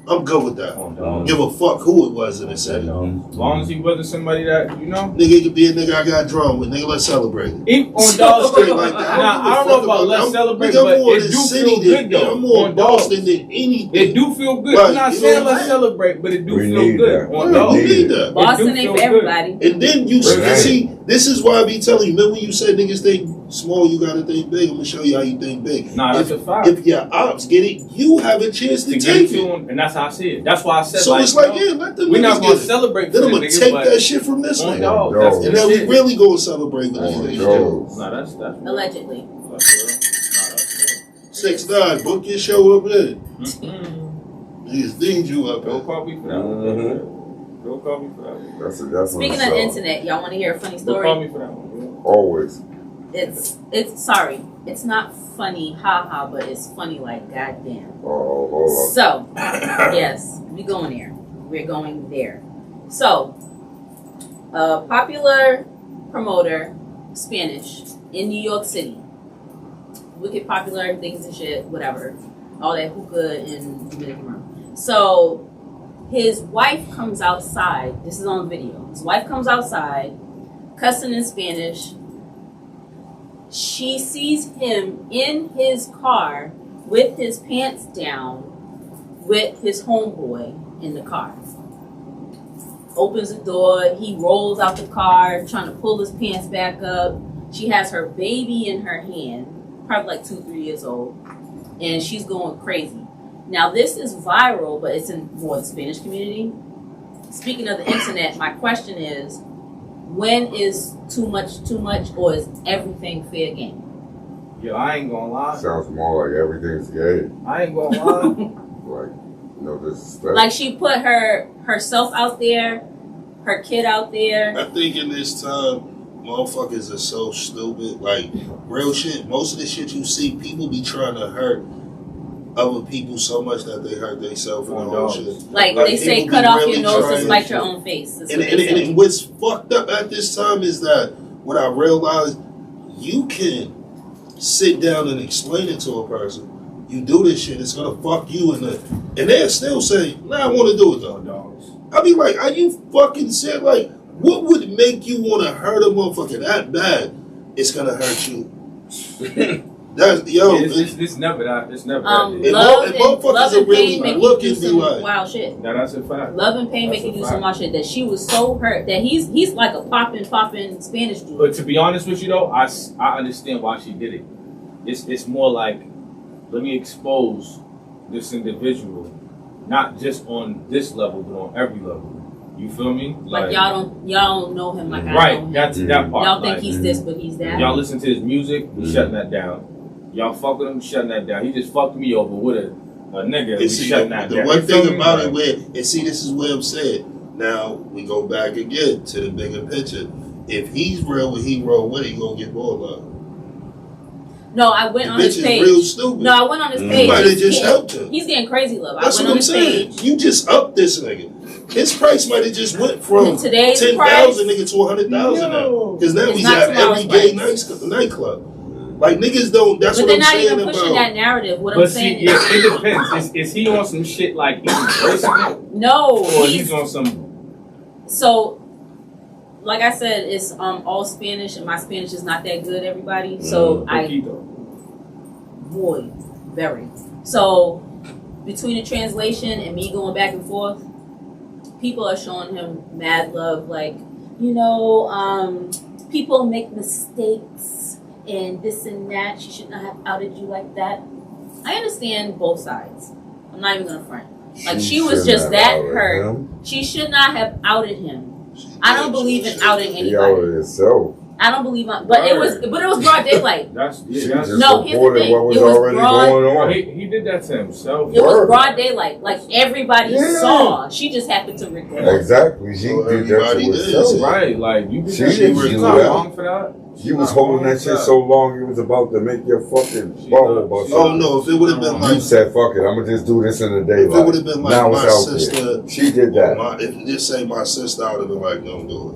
I'm good with that. Oh, dog. Give a fuck who it was in the city. As long as he wasn't somebody that, you know. Nigga could be a nigga I got drawn with. Nigga, let's celebrate it. Even on Dog Street, Like that. now, I don't know about let's celebrate, nigga, I'm but more it than do city feel than- good though. I'm more on Dog. Boston than anything. It do feel good. Right, I'm not you saying know what let's I'm saying? celebrate, but it do We feel need good that. on You Dog. need that. Boston do ain't feel for good. everybody. And then you Right. see, this is why I be telling you, remember when you said niggas think small, you gotta think big. I'm gonna show you how you think big. Nah, that's if, a fact. if your ops get it, you have a chance to To get take to it. him, and that's how I see it. That's why I said So like, it's like, you know, yeah, let them we're niggas not gonna get it. celebrate Then for I'm the gonna nigga, take but that shit from this on nigga. Dog. Yo. That's And the then we shit. really gonna celebrate with On these niggas. Joe. Nah, that's real. Allegedly. That's real. 6ix9ine, book your show up there. Mm-mm. Niggas need you up Don't there. call me for that one. Mhm. Don't call me for that one. That's Speaking of internet, y'all want to hear a funny Don't call story? me for that one. Always. It's sorry. It's not funny, haha, but it's funny like goddamn. Oh, hold up. So, yes, we going there. We're going there. So, a popular promoter, Spanish, in New York City. Wicked popular, things and shit, whatever. All that hookah in Dominican rum. So, his wife comes outside. This is on video. His wife comes outside, cussing in Spanish. She sees him in his car with his pants down with his homeboy in the car. Opens the door, he rolls out the car, trying to pull his pants back up. She has her baby in her hand, probably like 2-3 years old, and she's going crazy. Now this is viral, but it's in more the Spanish community. Speaking of the internet, my question is, when is too much, or is everything fair game? Yo, I ain't gonna lie. Sounds more like everything's gay. I ain't gonna lie. Like, no disrespect. Like she put herself out there, her kid out there. I think in this time, motherfuckers are so stupid. Like, real shit, most of the shit you see, people be trying to hurt other people so much that they hurt themselves and Oh, all no. shit. Like Like, they say, people cut be off really your nose to trying spite to- your own face. That's And, what and, they say. and what's fucked up at this time is that what I realized, you can sit down and explain it to a person. You do this shit, it's gonna fuck you and they'll still say, nah, I wanna do it No though. dogs. I be like, are you fucking serious? Like, what would make you wanna hurt a motherfucker that bad? It's gonna hurt you. That's yo. It's never that. It's never that. And Love and and, motherfuckers love are and really pain make you looking do be some like- wild shit. Now that's a fact. Love and pain That's make you a do fact. some wild shit. That she was so hurt that he's like a popping Spanish dude. But to be honest with you though, I understand why she did it. It's more like, let me expose this individual, not just on this level, but on every level. You feel me? Like y'all don't know him like I know Right, him. that's that part. Y'all think like, he's this, but he's that. y'all listen to his music, we shutting that down. Y'all fuck with him, shutting that down. He just fucked me over with a nigga, we And see, shutting that the down. one You feel thing me? about Like, it, and see, this is what I'm saying. Now we go back again to the bigger picture. If he's real with he roll with, he gonna get more love. No, I went The on bitch his is page. real stupid. No, I went on his You page. You might have He's just getting- helped him. He's getting crazy love. That's I what went on I'm his saying. page. You just upped this nigga. His price might have just went from Today's 10,000 nigga to 100,000 now. Yo. Because now It's he's not at tomorrow's every gay price. nightclub. Like niggas don't. That's But what they're I'm not saying even pushing that about. narrative. What I'm but see, saying yeah, is, it depends. Is he on some shit like he's embracing it? no, Or he's on some. so. Like I said, it's all Spanish, and my Spanish is not that good. Everybody, so Poquito. Boy, very. So between the translation and me going back and forth, people are showing him mad love. Like, people make mistakes and this and that. She should not have outed you like that. I understand both sides. I'm not even gonna front. Like, she was should just not that outed hurt. him. She should not have outed him. I don't believe in outing He anybody. outed himself. I don't believe, but it was broad daylight. That's She yeah. That's, just No, here's the supported thing. what was It was already broad- going on. he did that to himself. It was Word. broad daylight. Like, everybody Yeah. saw. She just happened to record. Exactly. She Well, did that everybody to did. herself. Right, like you did She that. didn't She's do not that. wrong for that. She was holding that shit so long, it was about to make your fucking She butthole not- bust. she Oh no! If it would have been You like, said, fuck it, I'm gonna just do this in the if daylight. it would have been like Now my it's out sister, there. She did that. if you just say my sister, I would have been like, don't do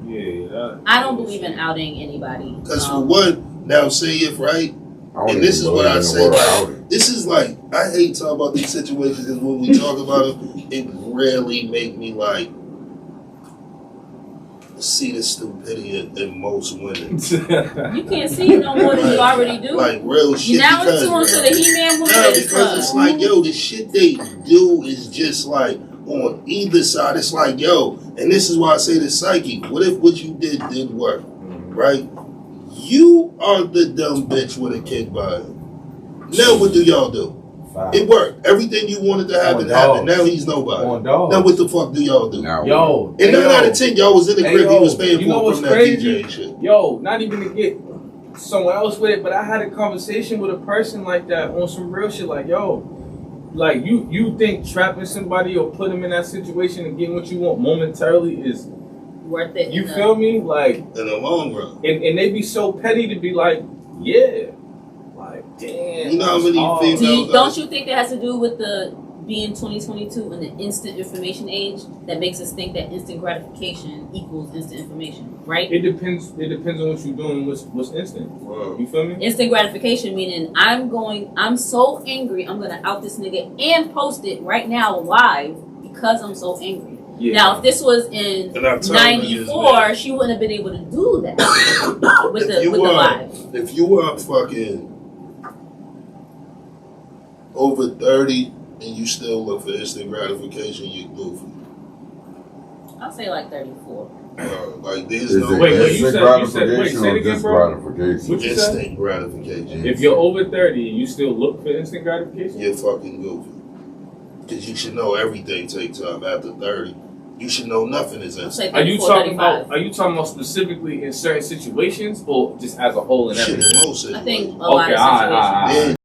Yeah, that, I don't believe in outing anybody. it. Because for one, now say if right. I don't And this even is what I believe in the say, word like, outing. This is like, I hate talking about these situations because when we talk about them, it rarely make me like see the stupidity in most women. You can't see it no more than you already do. Like real shit. Now it's because, too into the He-Man movie. no, because it's like, yo, the shit they do is just like on either side. It's like, yo, and this is why I say the psyche. What if what you did work, right? You are the dumb bitch with a kid by him. Now what do y'all do? It worked. Everything you wanted to happen On happened. dogs. Now he's nobody. on dog. Now what the fuck do y'all do? Now, Yo, And hey, 9 out of 10, y'all was in the Hey, crib. He yo, was paying you know for what's from that crazy? DJ and shit. Yo, not even to get someone else with it, but I had a conversation with a person like that on some real shit. Like, yo, like you think trapping somebody or putting them in that situation and getting what you want momentarily is, Worth it. you feel me? Like, In the long run. and they be so petty to be like, yeah, like damn. You know how that's many hard. females- Don't you think that has to do with the being 2022 and the instant information age that makes us think that instant gratification equals instant information, right? It depends. It depends on what you're doing. What's instant. Wow. You feel me? Instant gratification meaning I'm so angry, I'm gonna out this nigga and post it right now live because I'm so angry. Yeah. Now, if this was in And I'm telling you, 94, she wouldn't have been able to do that with If you the were- live. If you were fucking over 30 and you still look for instant gratification, you goofy. I'll say like 34. Like there's Is no it Wait, way. wait, you instant said- gratification say it or again, just bro. gratification? What you said? Instant gratification. If you're over 30 and you still look for instant gratification, You're fucking goofy. Because you should know everything takes time after 30. You should know nothing is I'll instant. say are you 34, talking 35. about? Are you talking about specifically in certain situations or just as a whole and Shit, everything? in most I think situations. a lot Okay, of all right, situations. all right. Then